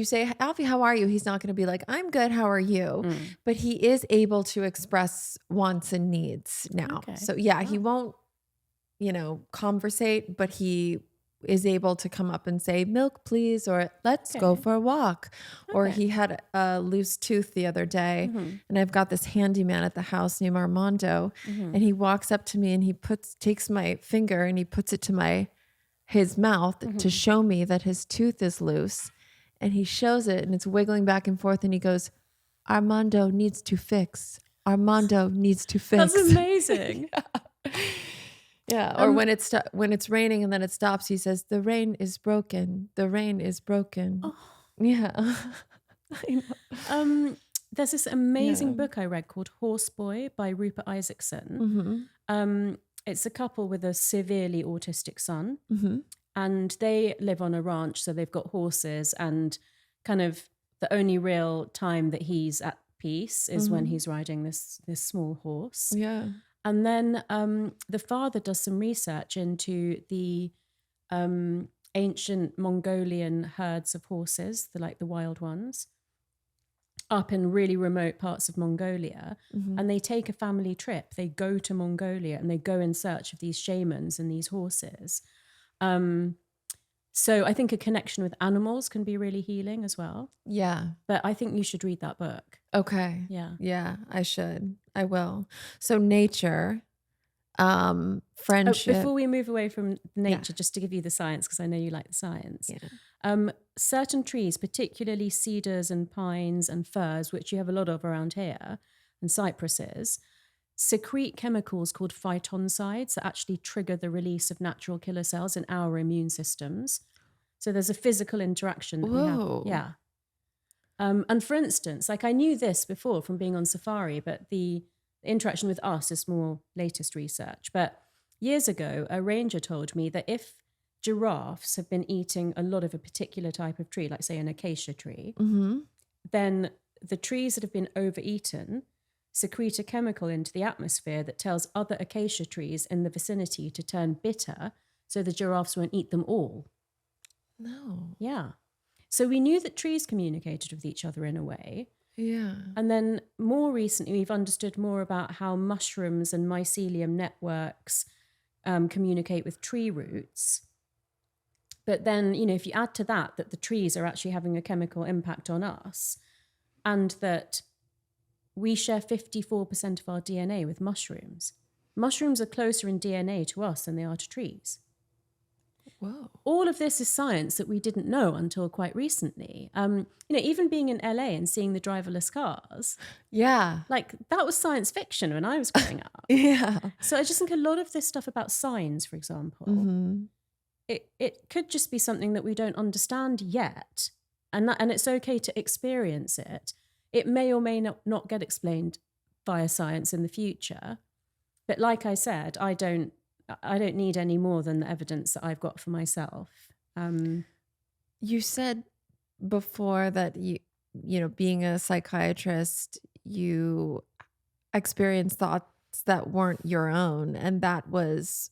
say, Alfie, how are you? He's not going to be like, I'm good. How are you? But he is able to express wants and needs now. Okay. So he won't, conversate, but he is able to come up and say, milk, please, or let's go for a walk. Or he had a loose tooth the other day and I've got this handyman at the house named Armando and he walks up to me and he takes my finger and he puts it to his mouth to show me that his tooth is loose. And he shows it and it's wiggling back and forth and he goes, Armando needs to fix. Armando needs to fix. That's amazing. Yeah. Or when it's raining and then it stops, he says, the rain is broken. The rain is broken. Oh. Yeah. I know. There's this amazing book I read called Horse Boy by Rupert Isaacson. It's a couple with a severely autistic son. And they live on a ranch, so they've got horses, and kind of the only real time that he's at peace is when he's riding this small horse. Yeah. And then the father does some research into the ancient Mongolian herds of horses, the wild ones, up in really remote parts of Mongolia. And they take a family trip. They go to Mongolia and they go in search of these shamans and these horses. So I think a connection with animals can be really healing as well. Yeah. But I think you should read that book. Okay. Yeah. Yeah, I should. I will. So nature, friendship. Before we move away from nature, just to give you the science, because I know you like the science. Yeah. Certain trees, particularly cedars and pines and firs, which you have a lot of around here, and cypresses secrete chemicals called phytoncides that actually trigger the release of natural killer cells in our immune systems. So there's a physical interaction that we have. Whoa. Yeah. And for instance, like I knew this before from being on safari, but the interaction with us is more latest research. But years ago, a ranger told me that if giraffes have been eating a lot of a particular type of tree, like say an acacia tree, then the trees that have been overeaten secrete a chemical into the atmosphere that tells other acacia trees in the vicinity to turn bitter so the giraffes won't eat them all. No. Yeah. So we knew that trees communicated with each other in a way. Yeah. And then more recently, we've understood more about how mushrooms and mycelium networks communicate with tree roots. But then, you know, if you add to that the trees are actually having a chemical impact on us, and that we share 54% of our DNA with mushrooms. Mushrooms are closer in DNA to us than they are to trees. Whoa. All of this is science that we didn't know until quite recently. You know, even being in LA and seeing the driverless cars, Yeah. like that was science fiction when I was growing up. Yeah. So I just think a lot of this stuff about signs, for example, it could just be something that we don't understand yet. And it's okay to experience it. It may or may not get explained via science in the future. But like I said, I don't need any more than the evidence that I've got for myself. You said before that you know, being a psychiatrist, you experienced thoughts that weren't your own, and that was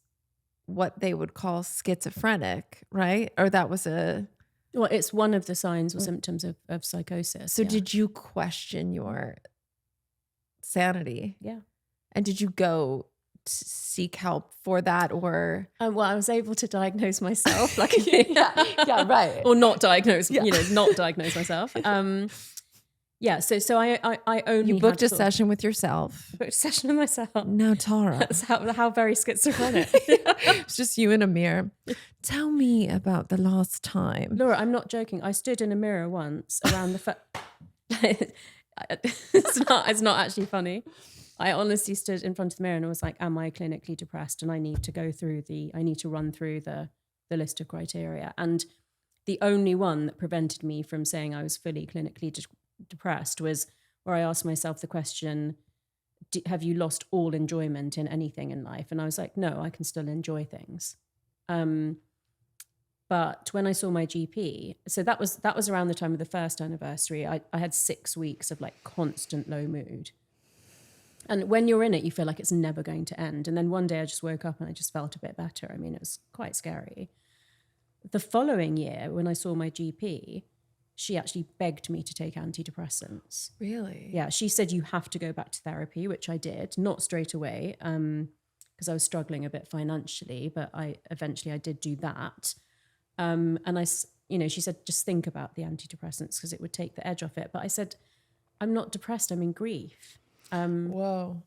what they would call schizophrenic, right? Or that was well, it's one of the signs or symptoms of psychosis. So did you question your sanity? Yeah. And did you go seek help for that, or? Well, I was able to diagnose myself, like yeah, right. or not diagnose, you know, not diagnose myself. Yeah, so I only you booked a session with yourself. Booked a session with myself. No, Tara. That's how very schizophrenic. It's just you in a mirror. Tell me about the last time. Laura, I'm not joking. I stood in a mirror once around the it's not actually funny. I honestly stood in front of the mirror and I was like, am I clinically depressed? And I need to run through the list of criteria. And the only one that prevented me from saying I was fully clinically depressed was where I asked myself the question, have you lost all enjoyment in anything in life? And I was like, no, I can still enjoy things. But when I saw my GP, so that was around the time of the first anniversary, I had 6 weeks of like constant low mood. And when you're in it, you feel like it's never going to end. And then one day I just woke up and I just felt a bit better. I mean, it was quite scary. The following year, when I saw my GP, she actually begged me to take antidepressants. Really? Yeah. She said, you have to go back to therapy, which I did, not straight away, because I was struggling a bit financially, but I did do that. And she said, just think about the antidepressants because it would take the edge off it. But I said, I'm not depressed, I'm in grief. Whoa.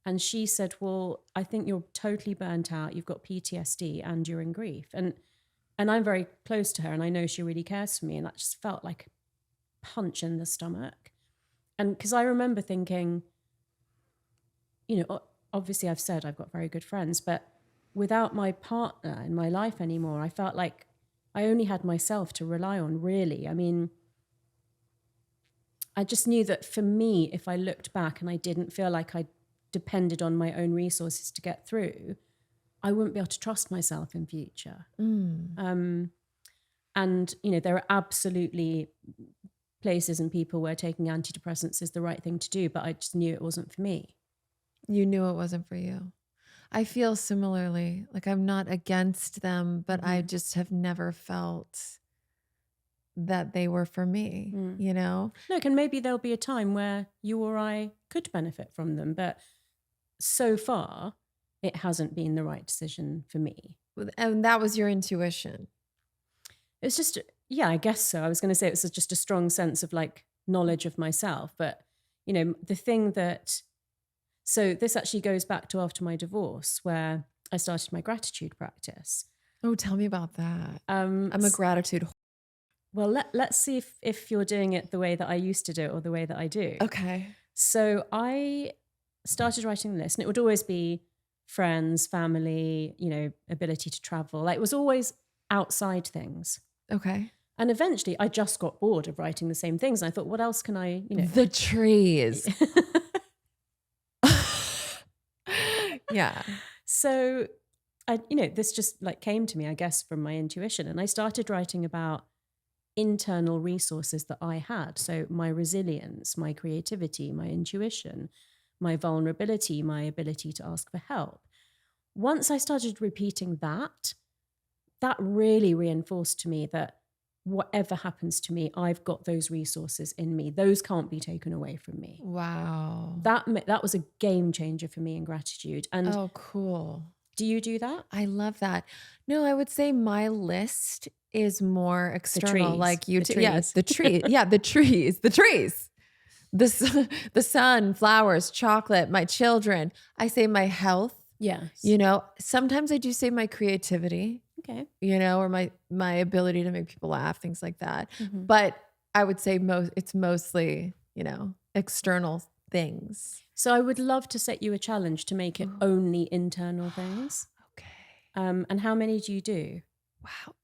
And she said, well, I think you're totally burnt out. You've got PTSD and you're in grief. And I'm very close to her and I know she really cares for me. And that just felt like a punch in the stomach. And because I remember thinking, you know, obviously I've said I've got very good friends, but without my partner in my life anymore, I felt like I only had myself to rely on, really. I mean, I just knew that for me, if I looked back and I didn't feel like I depended on my own resources to get through, I wouldn't be able to trust myself in future. And, you know, there are absolutely places and people where taking antidepressants is the right thing to do, but I just knew it wasn't for me. You knew it wasn't for you. I feel similarly. Like I'm not against them, but I just have never felt that they were for me, you know? Look, and maybe there'll be a time where you or I could benefit from them, but so far it hasn't been the right decision for me. And that was your intuition. It's just, yeah, I guess so. I was going to say it was just a strong sense of like knowledge of myself, but you know, the thing that, so this actually goes back to after my divorce where I started my gratitude practice. Oh, tell me about that. I'm a gratitude. Well, let's see if you're doing it the way that I used to do it or the way that I do. Okay. So I started writing the list, and it would always be friends, family, ability to travel. Like, it was always outside things. Okay. And eventually I just got bored of writing the same things. And I thought, what else can I, The trees. Yeah. So this just like came to me, I guess, from my intuition. And I started writing about internal resources that I had. So my resilience, my creativity, my intuition, my vulnerability, my ability to ask for help. Once I started repeating that really reinforced to me that whatever happens to me, I've got those resources in me. Those can't be taken away from me. Wow. That was a game changer for me in gratitude. And oh, cool. do you do that? I love that. No, I would say my list is more external, trees. like you. The Yes, trees. the tree. Yeah, the trees. The sun, flowers, chocolate, my children. I say my health. Yes. Sometimes I do say my creativity. Okay. Or my ability to make people laugh, things like that. Mhm. But I would say it's mostly, external things. So I would love to set you a challenge to make it only internal things. Okay. And how many do you do? Wow.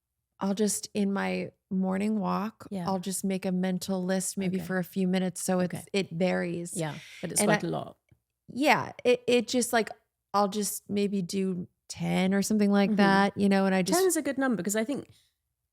I'll just, in my morning walk, Yeah. I'll just make a mental list maybe Okay. for a few minutes. So Okay. it varies. Yeah, but it's And quite a lot. Yeah. It just like, I'll just maybe do 10 or something like Mhm. that, and I just. 10 is a good number because I think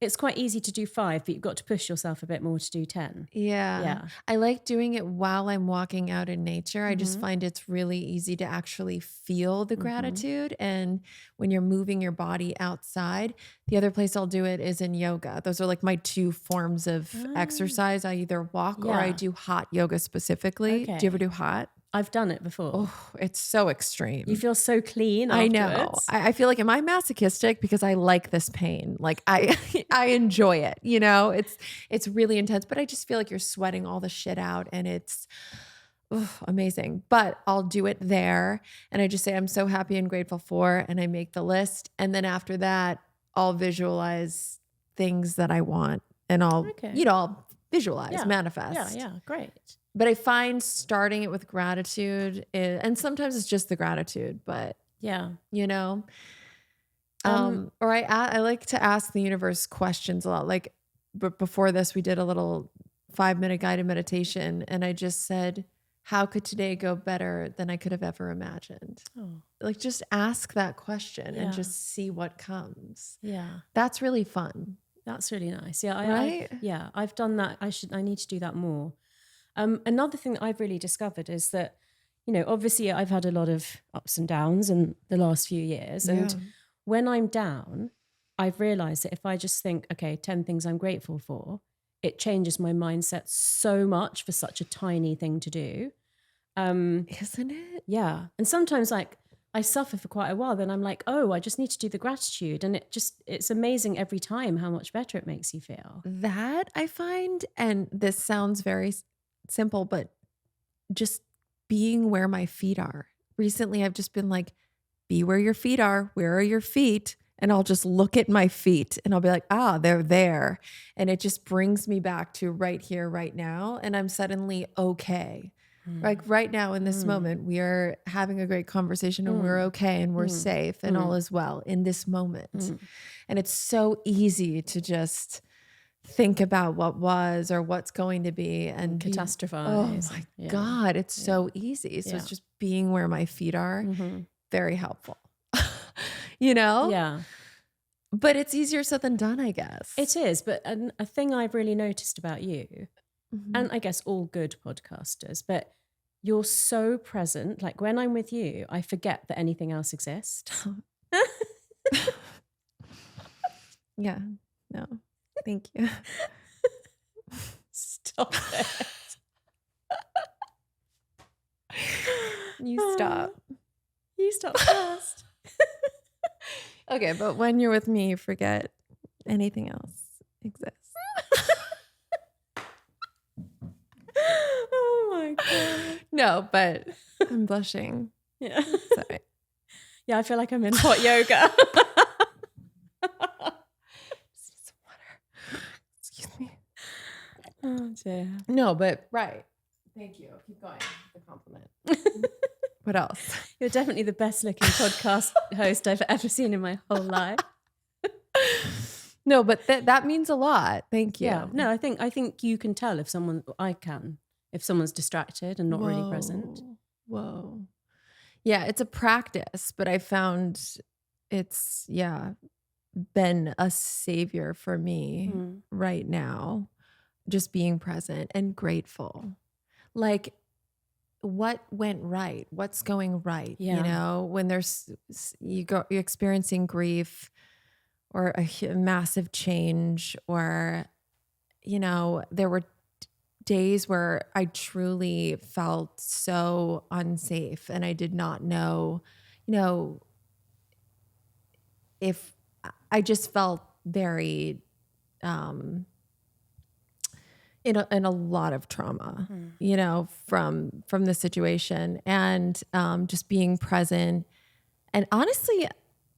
it's quite easy to do 5, but you've got to push yourself a bit more to do 10. Yeah. I like doing it while I'm walking out in nature. I just find it's really easy to actually feel the gratitude. And when you're moving your body outside, the other place I'll do it is in yoga. Those are like my 2 forms of exercise. I either walk or I Yeah. do hot yoga specifically. Do you ever Okay. do hot? I've done it before. Oh, it's so extreme. You feel so clean I afterwards. know. I feel like, am I masochistic because I like this pain? Like I enjoy it. It's really intense, but I just feel like you're sweating all the shit out, and it's amazing. But I'll do it there, and I just say I'm so happy and grateful for, and I make the list, and then after that, I'll visualize things that I want, and I'll I'll visualize, manifest. Yeah, great. But I find starting it with gratitude and sometimes it's just the gratitude, but Yeah. or I like to ask the universe questions a lot. Like, but before this, we did a little 5-minute guided meditation, and I just said, how could today go better than I could have ever imagined? Oh. Like, just ask that question and Yeah. just see what comes. Yeah. That's really fun. That's really nice. Yeah. Right? I've done that. I need to do that more. Another thing that I've really discovered is that, obviously I've had a lot of ups and downs in the last few years. And when I'm down, I've realized that if I just think, okay, 10 things I'm grateful for, it changes my mindset so much for such a tiny thing to do. Isn't it? Yeah. And sometimes like I suffer for quite a while, then I'm like, oh, I just need to do the gratitude. And it's amazing every time how much better it makes you feel. That I find, and this sounds very simple, but just being where my feet are. Recently, I've just been like, be where your feet are. Where are your feet? And I'll just look at my feet and I'll be like, they're there. And it just brings me back to right here, right now. And I'm suddenly okay. Like right now in this moment, we are having a great conversation and we're okay and we're safe and all is well in this moment. And it's so easy to just think about what was or what's going to be and catastrophize. Oh my God, it's so easy. So it's just being where my feet are, very helpful. Yeah. But it's easier said than done, I guess. It is. But a thing I've really noticed about you, and I guess all good podcasters, but you're so present. Like when I'm with you, I forget that anything else exists. Yeah. No. Thank you. Stop it. You stop. You stop first. Okay, but when you're with me, you forget anything else exists. Oh my God. No, but I'm blushing. Yeah. Sorry. Yeah, I feel like I'm in hot yoga. Just need some water. Excuse me. Oh dear. No, but right. Thank you. Keep going. The compliment. What else? You're definitely the best looking podcast host I've ever seen in my whole life. No, but that means a lot. Thank you. Yeah. No, I think you can tell if someone's distracted and not really present. Whoa. Yeah, it's a practice, but I found it's been a savior for me right now. Just being present and grateful. Like, what went right? What's going right? Yeah. You know, when you're experiencing grief or a massive change, or, you know, there were days where I truly felt so unsafe and I did not know, you know, if I just felt very, in a lot of trauma, you know, from the situation, and just being present. And honestly,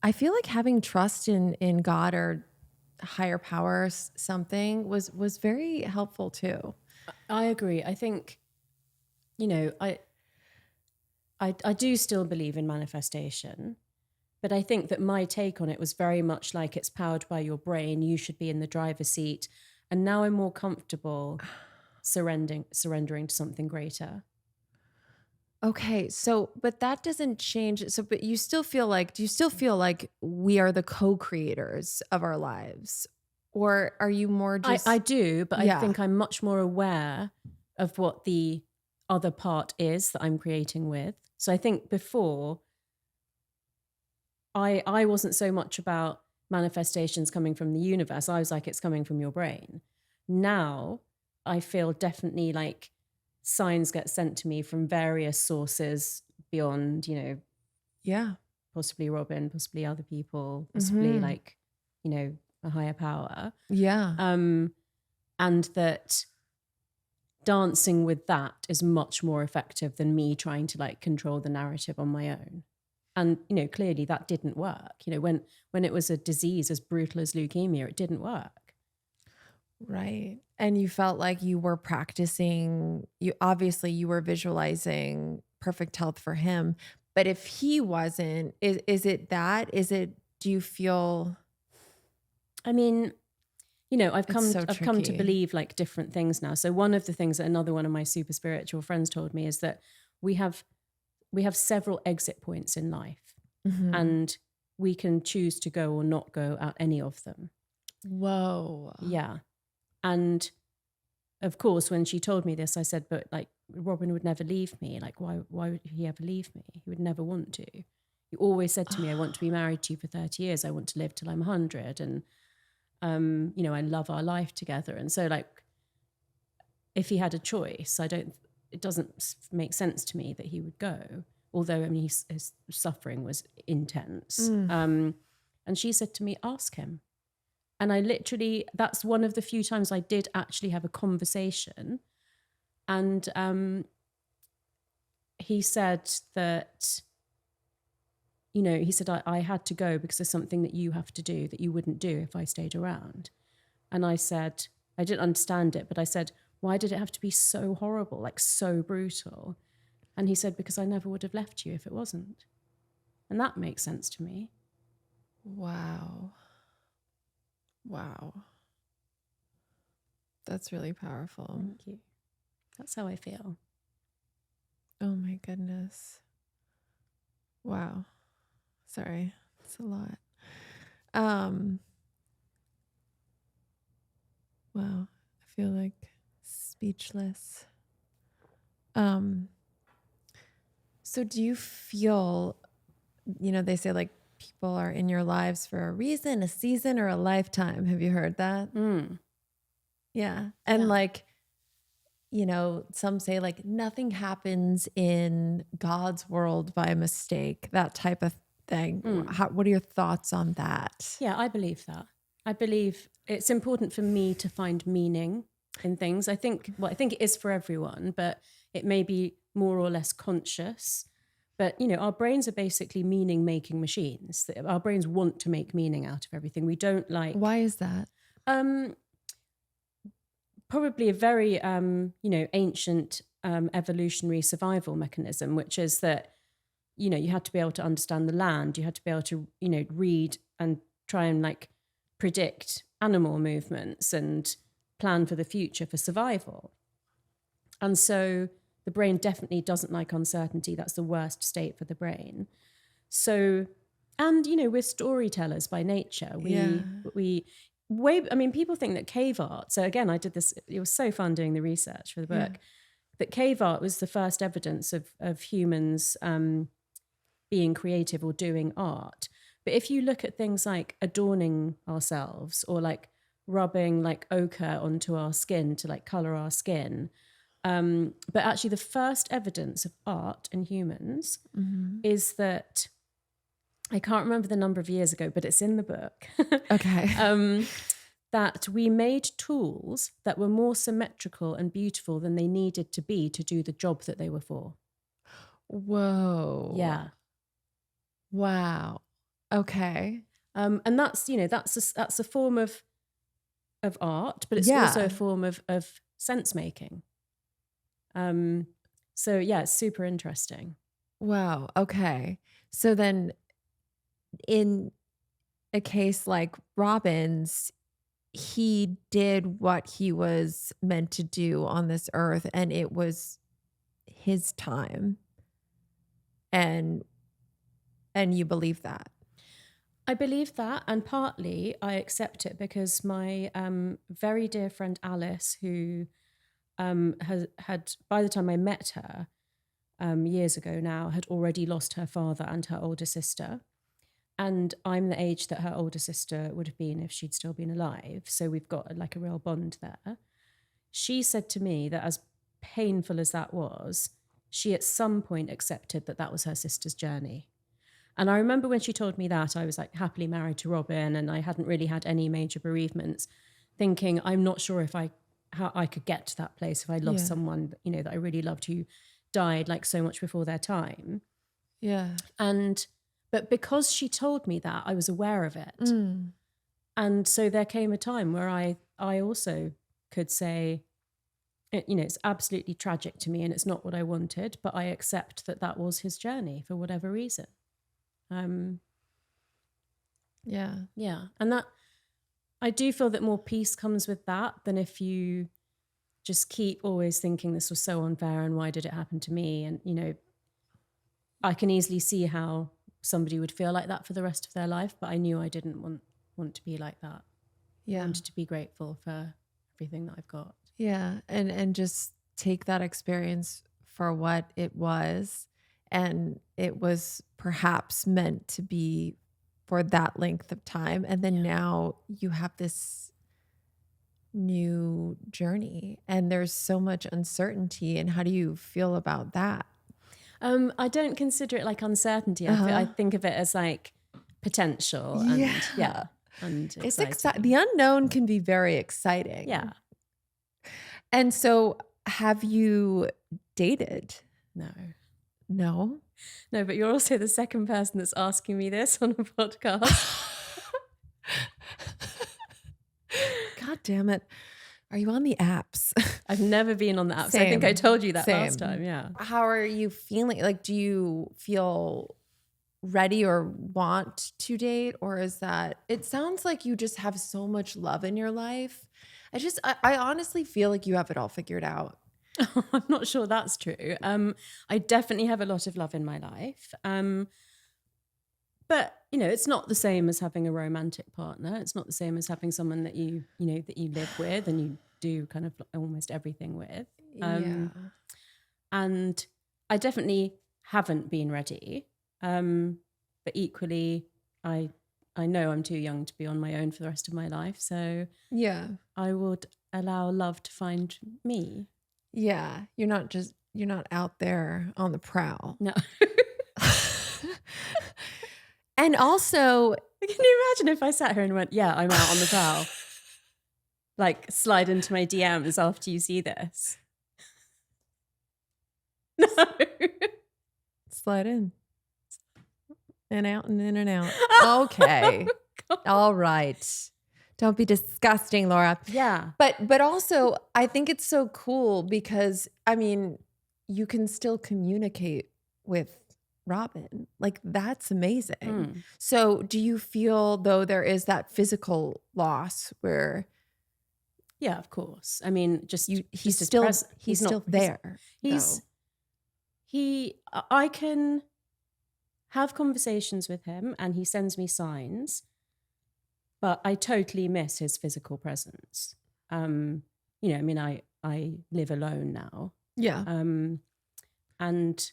I feel like having trust in God or higher power, something was very helpful too. I agree. I think, you know, I do still believe in manifestation, but I think that my take on it was very much like it's powered by your brain. You should be in the driver's seat. And now I'm more comfortable surrendering to something greater. Okay, so but that doesn't change. So, but do you still feel like we are the co-creators of our lives, or are you more just? I do, but Yeah. I think I'm much more aware of what the other part is that I'm creating with. So I think before, I wasn't so much about manifestations coming from the universe. I was like, it's coming from your brain. Now I feel definitely like signs get sent to me from various sources beyond, you know, possibly Robin, possibly other people, possibly like, you know, a higher power. Yeah. And that dancing with that is much more effective than me trying to like control the narrative on my own. And, you know, clearly that didn't work. You know, when it was a disease as brutal as leukemia, it didn't work. Right. And you felt like you were practicing, you were visualizing perfect health for him. But if he wasn't, is it that? Do you feel? I mean, you know, I've come to tricky. believe like different things now. So one of the things that another one of my super spiritual friends told me is that we have several exit points in life, and we can choose to go or not go at any of them. Whoa. Yeah. And of course, when she told me this, I said, but like Robin would never leave me. Like, why would he ever leave me? He would never want to. He always said to me, I want to be married to you for 30 years. I want to live till I'm 100. And, you know, I love our life together. And so like, if he had a choice, it doesn't make sense to me that he would go. Although, I mean, his suffering was intense. And she said to me, ask him. And I literally, that's one of the few times I did actually have a conversation. And he said that, you know, he said, I had to go because there's something that you have to do that you wouldn't do if I stayed around. And I said, I didn't understand it, but I said, why did it have to be so horrible, like so brutal? And he said, because I never would have left you if it wasn't. And that makes sense to me. Wow. That's really powerful. Thank you. That's how I feel. Oh my goodness. Wow. Sorry. It's a lot. Wow. I feel like speechless. So do you feel, you know, they say like people are in your lives for a reason, a season, or a lifetime. Have you heard that? Yeah. And like, you know, some say like nothing happens in God's world by mistake, that type of thing. What are your thoughts on that? Yeah, I believe that. I believe it's important for me to find meaning in things. I think it is for everyone, but it may be more or less conscious. But, you know, our brains are basically meaning-making machines. Our brains want to make meaning out of everything. We don't like... Why is that? Probably a very, you know, ancient evolutionary survival mechanism, which is that, you know, you had to be able to understand the land, you had to be able to, you know, read and try and like predict animal movements and plan for the future for survival. And so the brain definitely doesn't like uncertainty. That's the worst state for the brain. So, and, you know, we're storytellers by nature. I mean, people think that cave art, so again, I did this, it was so fun doing the research for the book, that cave art was the first evidence of humans being creative or doing art. But if you look at things like adorning ourselves or like rubbing like ochre onto our skin to like color our skin, but actually the first evidence of art in humans is that, I can't remember the number of years ago, but it's in the book. Okay. That we made tools that were more symmetrical and beautiful than they needed to be to do the job that they were for. Whoa. Yeah. Wow. Okay. And that's, you know, that's a form of art, but it's also a form of sense making. So yeah, it's super interesting. Wow. Okay. So then in a case like Robin's, he did what he was meant to do on this earth, and it was his time. And you believe that? I believe that, and partly I accept it because my very dear friend Alice, who had by the time I met her years ago now, had already lost her father and her older sister. And I'm the age that her older sister would have been if she'd still been alive. So we've got like a real bond there. She said to me that as painful as that was, she at some point accepted that that was her sister's journey. And I remember when she told me that, I was like happily married to Robin and I hadn't really had any major bereavements, thinking, I'm not sure how I could get to that place if I lost someone, you know, that I really loved who died like so much before their time. Yeah. But because she told me that, I was aware of it. And so there came a time where I also could say, you know, it's absolutely tragic to me and it's not what I wanted, but I accept that that was his journey for whatever reason. Yeah. And that, I do feel that more peace comes with that than if you just keep always thinking this was so unfair and why did it happen to me? And, you know, I can easily see how somebody would feel like that for the rest of their life, but I knew I didn't want to be like that. Yeah. I wanted to be grateful for everything that I've got. Yeah. And just take that experience for what it was. And it was perhaps meant to be for that length of time. And then now you have this new journey and there's so much uncertainty. And how do you feel about that? I don't consider it like uncertainty. I think of it as like potential and and it's exciting. the unknown can be very exciting. Yeah. And so have you dated? No, but you're also the second person that's asking me this on a podcast. God damn it. Are you on the apps? I've never been on the apps. I think I told you that last time. Yeah. How are you feeling? Like, do you feel ready or want to date? Or is that, it sounds like you just have so much love in your life. I honestly feel like you have it all figured out. I'm not sure that's true. I definitely have a lot of love in my life. But, you know, it's not the same as having a romantic partner. It's not the same as having someone that you live with and you do kind of almost everything with. And I definitely haven't been ready. But equally, I know I'm too young to be on my own for the rest of my life. So I would allow love to find me. Yeah. You're not out there on the prowl. No. And also, can you imagine if I sat here and went, yeah, I'm out on the prowl? Like slide into my DMs after you see this. No. Slide in. And out and in and out. Okay. All right. Don't be disgusting, Laura. Yeah. But also, I think it's so cool because, I mean, you can still communicate with Robin. Like, that's amazing. So do you feel, though, there is that physical loss where Yeah, of course. I mean, he's his still presence. he's still there? I can have conversations with him and he sends me signs, but I totally miss his physical presence. I mean, I live alone now. Yeah. And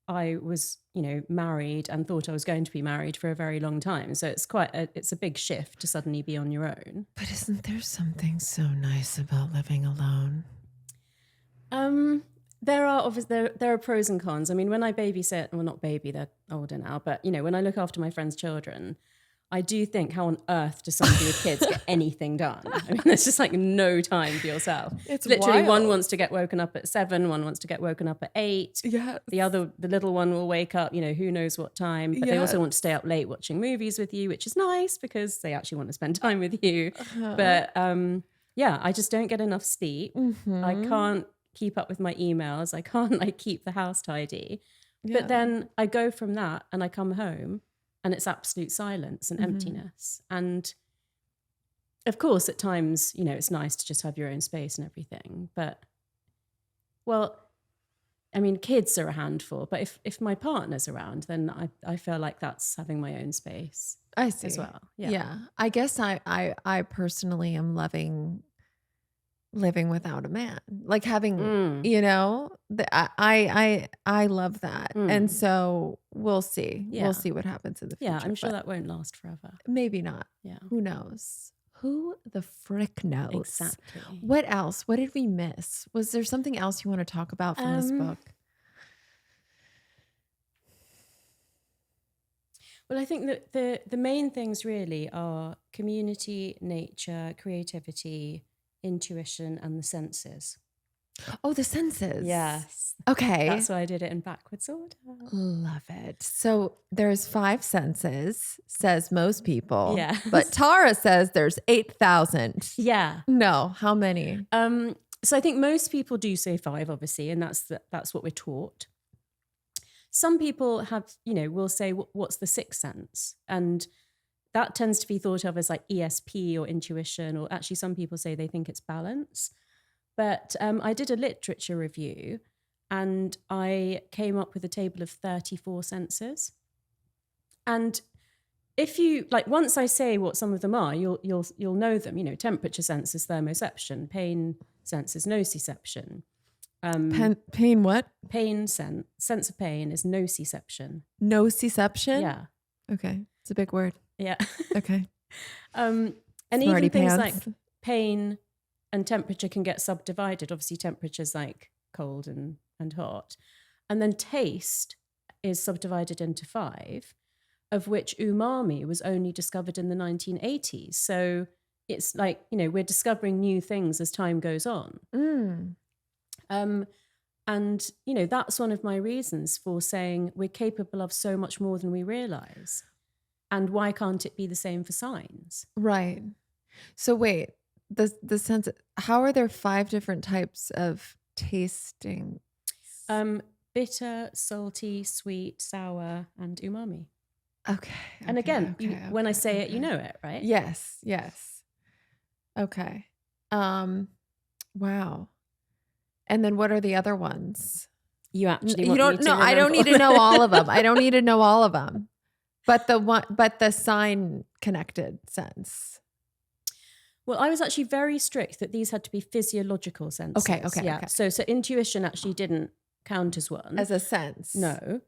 I was, married and thought I was going to be married for a very long time. So it's a big shift to suddenly be on your own. But isn't there something so nice about living alone? There are pros and cons. I mean, when I babysit, well, not baby, they're older now, but when I look after my friends' children, I do think, how on earth does somebody with kids get anything done? I mean, there's just like no time for yourself. It's literally wild. One wants to get woken up at 7, one wants to get woken up at 8. Yeah. The little one will wake up, who knows what time, but they also want to stay up late watching movies with you, which is nice because they actually want to spend time with you. But I just don't get enough sleep. I can't keep up with my emails. I can't keep the house tidy. Yeah. But then I go from that and I come home and it's absolute silence and emptiness. And of course, at times, it's nice to just have your own space and everything. But, well, I mean, kids are a handful. But if my partner's around, then I feel like that's having my own space. I see. As well. Yeah. I guess I personally am loving living without a man, like having, I love that. And so we'll see. Yeah. We'll see what happens in the future. Yeah, I'm sure that won't last forever. Maybe not. Yeah. Who knows? Who the frick knows? Exactly. What else? What did we miss? Was there something else you want to talk about from this book? Well, I think that the main things really are community, nature, creativity, intuition, and the senses. Oh, the senses. Yes. Okay. That's why I did it in backwards order. Love it. So there's 5 senses, says most people. Yeah. But Tara says there's 8,000. Yeah. No, how many? So I think most people do say 5, obviously, and that's what we're taught. Some people will say, what's the 6th sense? And that tends to be thought of as like ESP or intuition, or actually some people say they think it's balance. But I did a literature review and I came up with a table of 34 senses. And if you, once I say what some of them are, you'll know them. Temperature sense is thermoception, pain sense is nociception. Pain what? Pain sense of pain is nociception. Nociception? Yeah. Okay. It's a big word. Yeah. Okay. And Smarty even things pants. like pain and temperature can get subdivided. Obviously, temperature's like cold and hot. And then taste is subdivided into 5, of which umami was only discovered in the 1980s. So it's like, we're discovering new things as time goes on. And, that's one of my reasons for saying we're capable of so much more than we realize. And why can't it be the same for signs? Right. So wait, the sense, how are there 5 different types of tasting? Bitter, salty, sweet, sour, and umami. Okay. And again, when I say it, you know it, right? Yes. Okay. Wow. And then what are the other ones? You actually I don't need to know all of them. I don't need to know all of them. But the sign connected sense. Well, I was actually very strict that these had to be physiological senses. Okay. Yeah. Okay. So intuition actually didn't count as one. As a sense. No.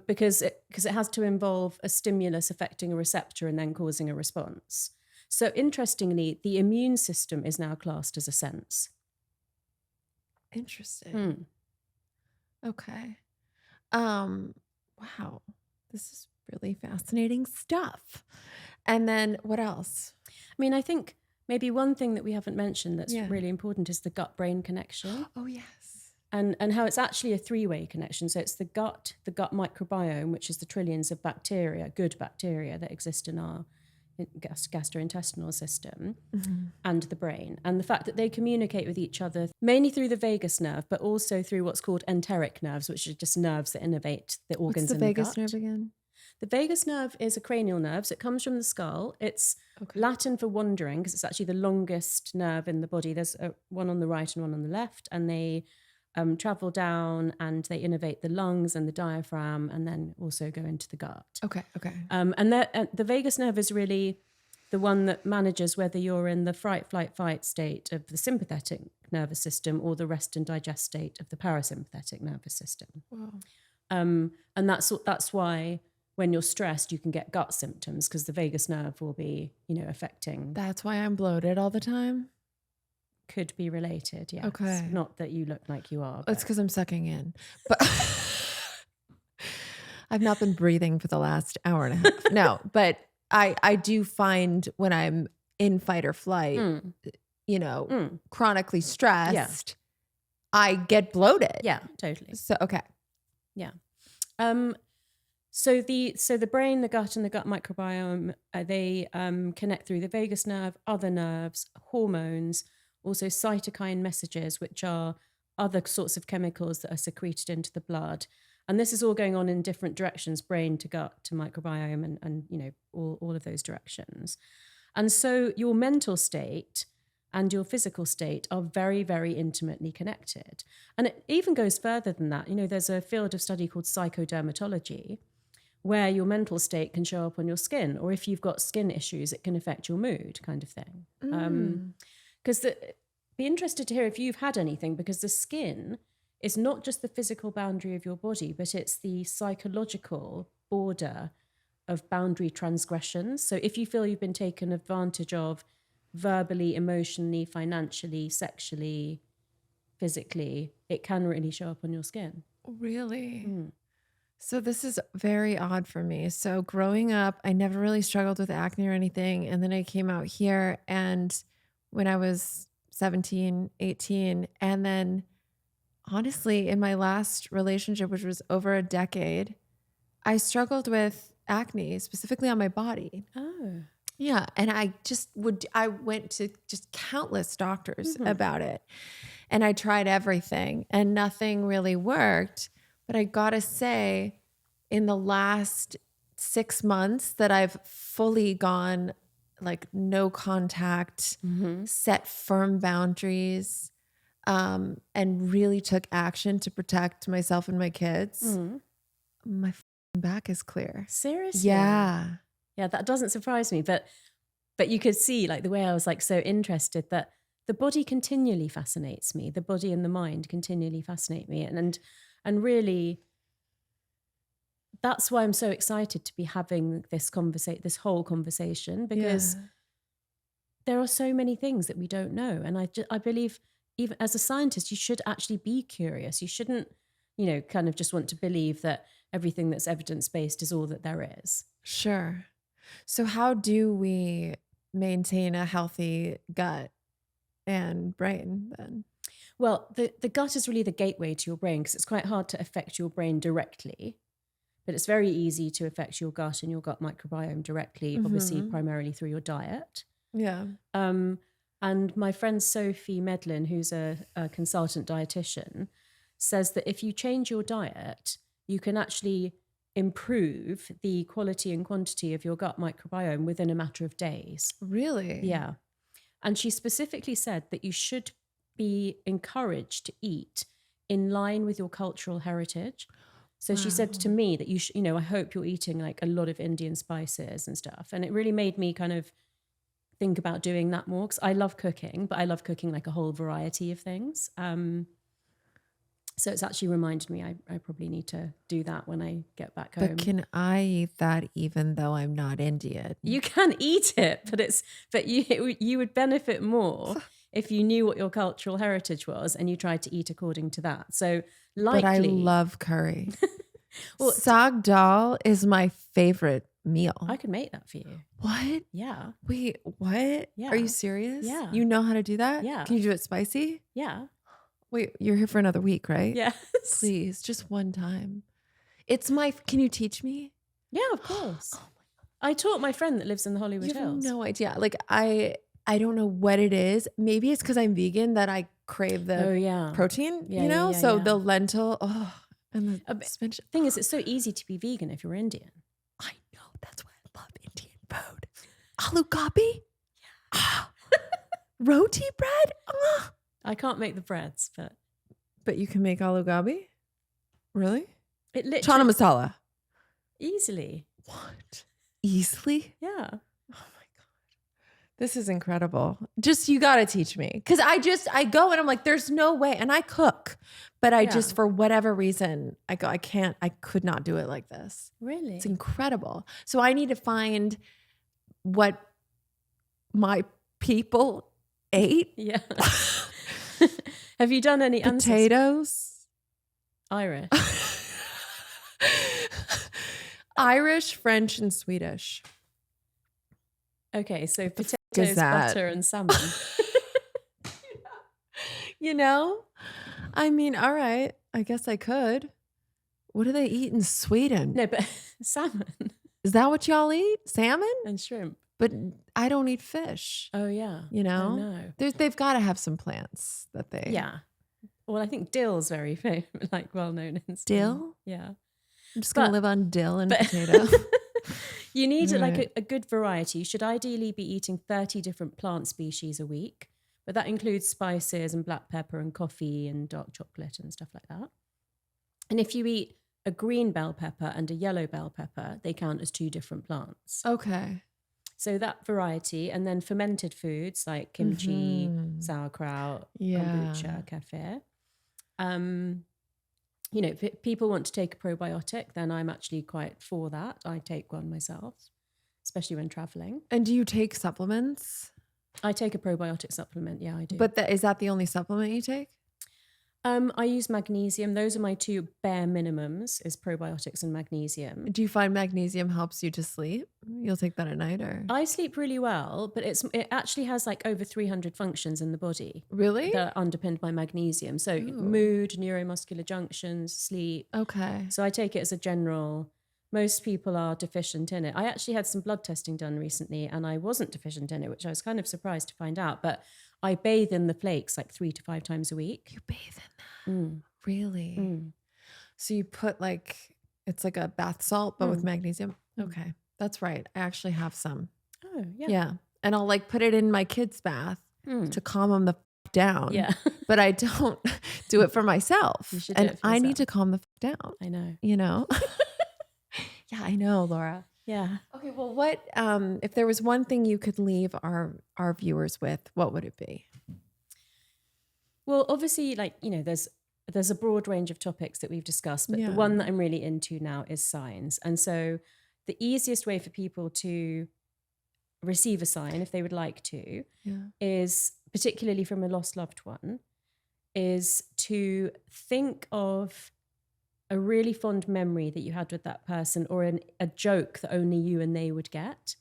Because it has to involve a stimulus affecting a receptor and then causing a response. So interestingly, the immune system is now classed as a sense. Interesting. Okay. Wow. This is really fascinating stuff. And then what else? I mean, I think maybe one thing that we haven't mentioned that's really important is the gut-brain connection. Oh, yes. And how it's actually a 3-way connection. So it's the gut microbiome, which is the trillions of bacteria, good bacteria that exist in our gastrointestinal system and the brain. And the fact that they communicate with each other mainly through the vagus nerve, but also through what's called enteric nerves, which are just nerves that innervate the organs in the gut. What's the vagus nerve again? The vagus nerve is a cranial nerve, so it comes from the skull. It's Latin for wandering, because it's actually the longest nerve in the body. There's one on the right and one on the left, and they travel down and they innervate the lungs and the diaphragm, and then also go into the gut. Okay. And the vagus nerve is really the one that manages whether you're in the fright, flight, fight state of the sympathetic nervous system or the rest and digest state of the parasympathetic nervous system. Wow. And that's why when you're stressed, you can get gut symptoms, because the vagus nerve will be, affecting. That's why I'm bloated all the time? Could be related, yes. Okay. Not that you look like you are. It's because I'm sucking in. But I've not been breathing for the last hour and a half. No, but I do find when I'm in fight or flight, chronically stressed, I get bloated. Yeah, totally. So, okay. Yeah. So the brain, the gut, and the gut microbiome, they connect through the vagus nerve, other nerves, hormones, also cytokine messages, which are other sorts of chemicals that are secreted into the blood. And this is all going on in different directions, brain to gut to microbiome and all of those directions. And so your mental state and your physical state are very, very intimately connected. And it even goes further than that. There's a field of study called psychodermatology, where your mental state can show up on your skin, or if you've got skin issues, it can affect your mood, kind of thing. Because be interested to hear if you've had anything, because the skin is not just the physical boundary of your body, but it's the psychological border of boundary transgressions. So if you feel you've been taken advantage of verbally, emotionally, financially, sexually, physically, it can really show up on your skin. Really? So this is very odd for me. So growing up, I never really struggled with acne or anything. And then I came out here, and when I was 17, 18, and then honestly, in my last relationship, which was over a decade, I struggled with acne, specifically on my body. Oh. Yeah. And I went to just countless doctors about it. And I tried everything and nothing really worked. But I gotta say, in the last 6 months that I've fully gone like no contact, set firm boundaries, and really took action to protect myself and my kids, my back is clear. Seriously? Yeah. Yeah, that doesn't surprise me. But you could see, like, the way I was like so interested, that the body continually fascinates me. The body and the mind continually fascinate me. And really, that's why I'm so excited to be having this whole conversation, because there are so many things that we don't know. And I believe, even as a scientist, you should actually be curious. You shouldn't, kind of just want to believe that everything that's evidence-based is all that there is. Sure. So how do we maintain a healthy gut and brain then? Well, the gut is really the gateway to your brain, because it's quite hard to affect your brain directly, but it's very easy to affect your gut and your gut microbiome directly, obviously primarily through your diet. Yeah. And my friend Sophie Medlin, who's a consultant dietitian, says that if you change your diet, you can actually improve the quality and quantity of your gut microbiome within a matter of days. Really? Yeah. And she specifically said that you should be encouraged to eat in line with your cultural heritage. So she said to me that I hope you're eating like a lot of Indian spices and stuff. And it really made me kind of think about doing that more, because I love cooking, but I love cooking like a whole variety of things. So it's actually reminded me I probably need to do that when I get back home. But can I eat that even though I'm not Indian? You can eat it, but you would benefit more if you knew what your cultural heritage was and you tried to eat according to that. So likely. But I love curry. Well, saag dal is my favorite meal. I could make that for you. What? Yeah. Wait, what? Yeah. Are you serious? Yeah. You know how to do that? Yeah. Can you do it spicy? Yeah. Wait, you're here for another week, right? Yes. Please, just one time. Can you teach me? Yeah, of course. Oh my God. I taught my friend that lives in the Hollywood You have Hills. no idea. Like I don't know what it is. Maybe it's because I'm vegan that I crave the protein, So the lentil, and the spinach. Thing is, it's so easy to be vegan if you're Indian. I know. That's why I love Indian food. Aloo gobi? Roti bread? I can't make the breads, But you can make aloo gobi? Really? it literally Chana masala. easily. What? Easily? Yeah. Oh my God. This is incredible. Just, you got to teach me. Cause I go and I'm like, there's no way. And I cook, but I just, for whatever reason, I could not do it like this. Really? It's incredible. So I need to find what my people ate. Yeah. Have you done any Potatoes? Irish. Irish, French, and Swedish. Okay, so potatoes, butter, and salmon. I mean, all right. I guess I could. What do they eat in Sweden? No, but salmon Is that what y'all eat? Salmon? and shrimp. But I don't eat fish. Oh, yeah. You know? I know. They've got to have some plants that they... Yeah. Well, I think dill's very famous, well known in Spain. Dill? Yeah. I'm just going to live on dill and potato. You need a good variety. You should ideally be eating 30 different plant species a week, but that includes spices and black pepper and coffee and dark chocolate and stuff like that. And if you eat a green bell pepper and a yellow bell pepper, they count as 2 different plants. Okay. So that variety, and then fermented foods like kimchi, sauerkraut, kombucha, kefir. If people want to take a probiotic, then I'm actually quite for that. I take one myself, especially when traveling. And do you take supplements? I take a probiotic supplement. Yeah, I do. But is that the only supplement you take? I use magnesium. Those are my 2 bare minimums, is probiotics and magnesium. Do you find magnesium helps you to sleep? You'll take that at night, or? I sleep really well, but it actually has like over 300 functions in the body. Really? That are underpinned by magnesium. So mood, neuromuscular junctions, sleep. Okay. So I take it as a general. Most people are deficient in it. I actually had some blood testing done recently and I wasn't deficient in it, which I was kind of surprised to find out. But I bathe in the flakes like 3 to 5 times a week. You bathe in that? Really? So you put it's like a bath salt, but with magnesium? Okay. That's right. I actually have some. Oh, yeah. Yeah. And I'll put it in my kids' bath to calm them the down. Yeah. But I don't do it for myself. You should do it for I need yourself. to calm the down. I know. Yeah, I know, Laura. Yeah. Okay, well, what if there was one thing you could leave our viewers with, what would it be? Well, obviously, there's a broad range of topics that we've discussed, but the one that I'm really into now is signs. And so the easiest way for people to receive a sign, if they would like to, is, particularly from a lost loved one, is to think of a really fond memory that you had with that person, or a joke that only you and they would get.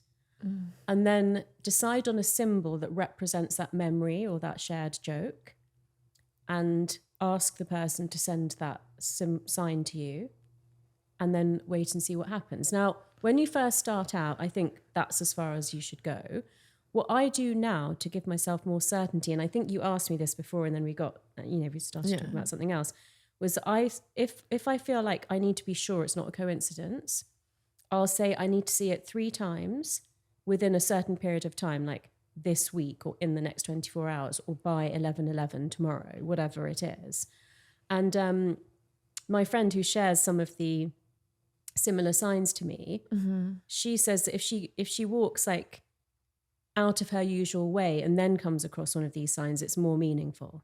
And then decide on a symbol that represents that memory or that shared joke, and ask the person to send that sign to you, and then wait and see what happens. Now, when you first start out, I think that's as far as you should go. What I do now to give myself more certainty, and I think you asked me this before and then we started talking about something else, was if I feel like I need to be sure it's not a coincidence, I'll say I need to see it 3 times within a certain period of time, like this week or in the next 24 hours or by 11:11 tomorrow, whatever it is. And my friend who shares some of the similar signs to me, she says that if she walks out of her usual way and then comes across one of these signs, it's more meaningful.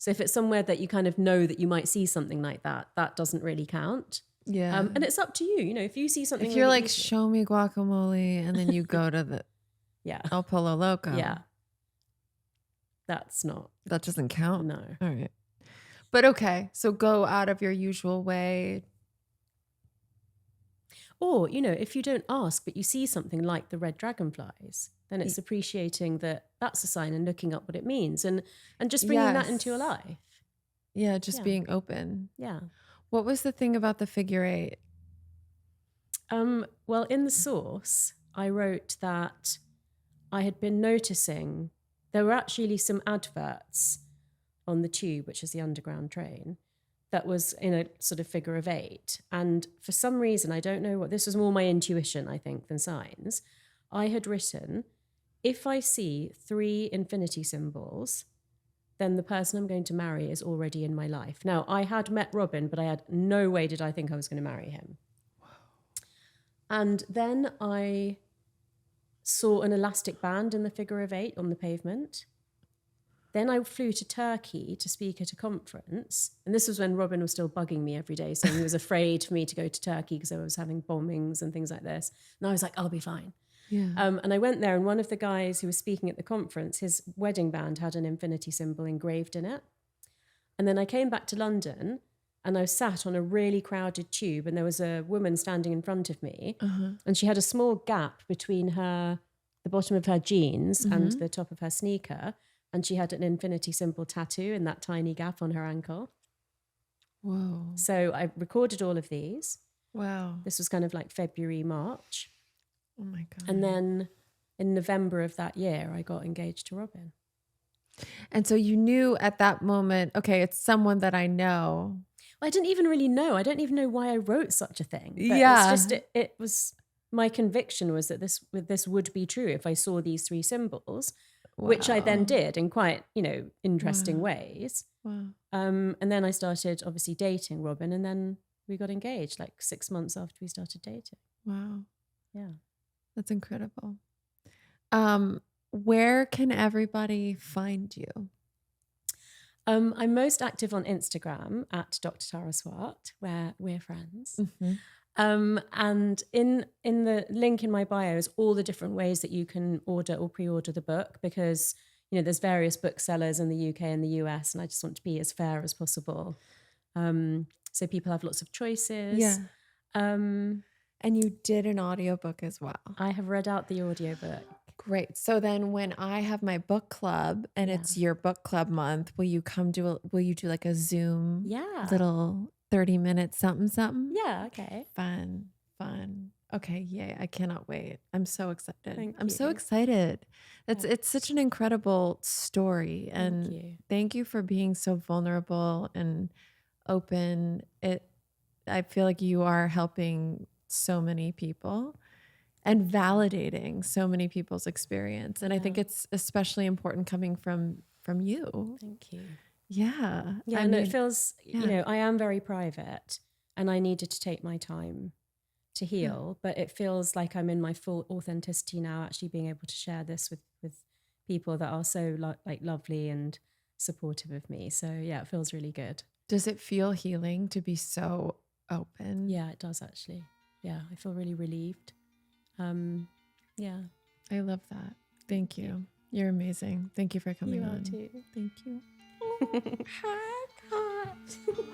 So if it's somewhere that you kind of know that you might see something like that, that doesn't really count. Yeah. And it's up to you. If you see something, if you're really like, show me guacamole, and then you go to the El Polo Loco. Yeah. That doesn't count. No. All right. But okay. So go out of your usual way. Or, if you don't ask, but you see something like the red dragonflies, then it's appreciating that that's a sign and looking up what it means and just bringing that into your life. Yeah. Just being open. Yeah. What was the thing about the figure 8? Well, in the source, I wrote that I had been noticing there were actually some adverts on the tube, which is the underground train, that was in a sort of figure of 8. And for some reason, I don't know what, this was more my intuition, I think, than signs. I had written, if I see 3 infinity symbols, then the person I'm going to marry is already in my life. Now, I had met Robin, but I had no way did I think I was going to marry him. Wow. And then I saw an elastic band in the figure of 8 on the pavement. Then I flew to Turkey to speak at a conference. And this was when Robin was still bugging me every day, saying he was afraid for me to go to Turkey because I was having bombings and things like this. And I was like, I'll be fine. Yeah. And I went there, and one of the guys who was speaking at the conference, his wedding band had an infinity symbol engraved in it. And then I came back to London, and I was sat on a really crowded tube, and there was a woman standing in front of me, and she had a small gap between the bottom of her jeans and the top of her sneaker, and she had an infinity symbol tattoo in that tiny gap on her ankle. Whoa. So I recorded all of these. Wow. This was kind of like February, March. Oh my God. And then in November of that year, I got engaged to Robin. And so you knew at that moment, okay, it's someone that I know. I didn't even really know. I don't even know why I wrote such a thing. But Yeah. It's just, it was, my conviction was that this would be true if I saw these 3 symbols, which I then did in quite, interesting ways. Wow. And then I started obviously dating Robin, and then we got engaged like 6 months after we started dating. Wow. Yeah. That's incredible. Where can everybody find you? I'm most active on Instagram at Dr. Tara Swart, where we're friends. And in the link in my bio is all the different ways that you can order or pre-order the book, because there's various booksellers in the UK and the US, and I just want to be as fair as possible. So people have lots of choices. Yeah. And you did an audiobook as well. I have read out the audiobook. Great. So then when I have my book club and it's your book club month, will you do like a Zoom little 30-minute something? Yeah, okay. Fun. Okay, yay. I cannot wait. I'm so excited. I'm so you. excited. It's such an incredible story. And thank you for being so vulnerable and open. I feel like you are helping so many people and validating so many people's experience. And I think it's especially important coming from you. Thank you. Yeah. Yeah, it feels, I am very private, and I needed to take my time to heal, but it feels like I'm in my full authenticity now, actually being able to share this with people that are so lovely and supportive of me. So yeah, it feels really good. Does it feel healing to be so open? Yeah, it does actually. Yeah, I feel really relieved. Yeah. I love that. Thank you. You're amazing. Thank you for coming on. You are too. Thank you. Hi, God.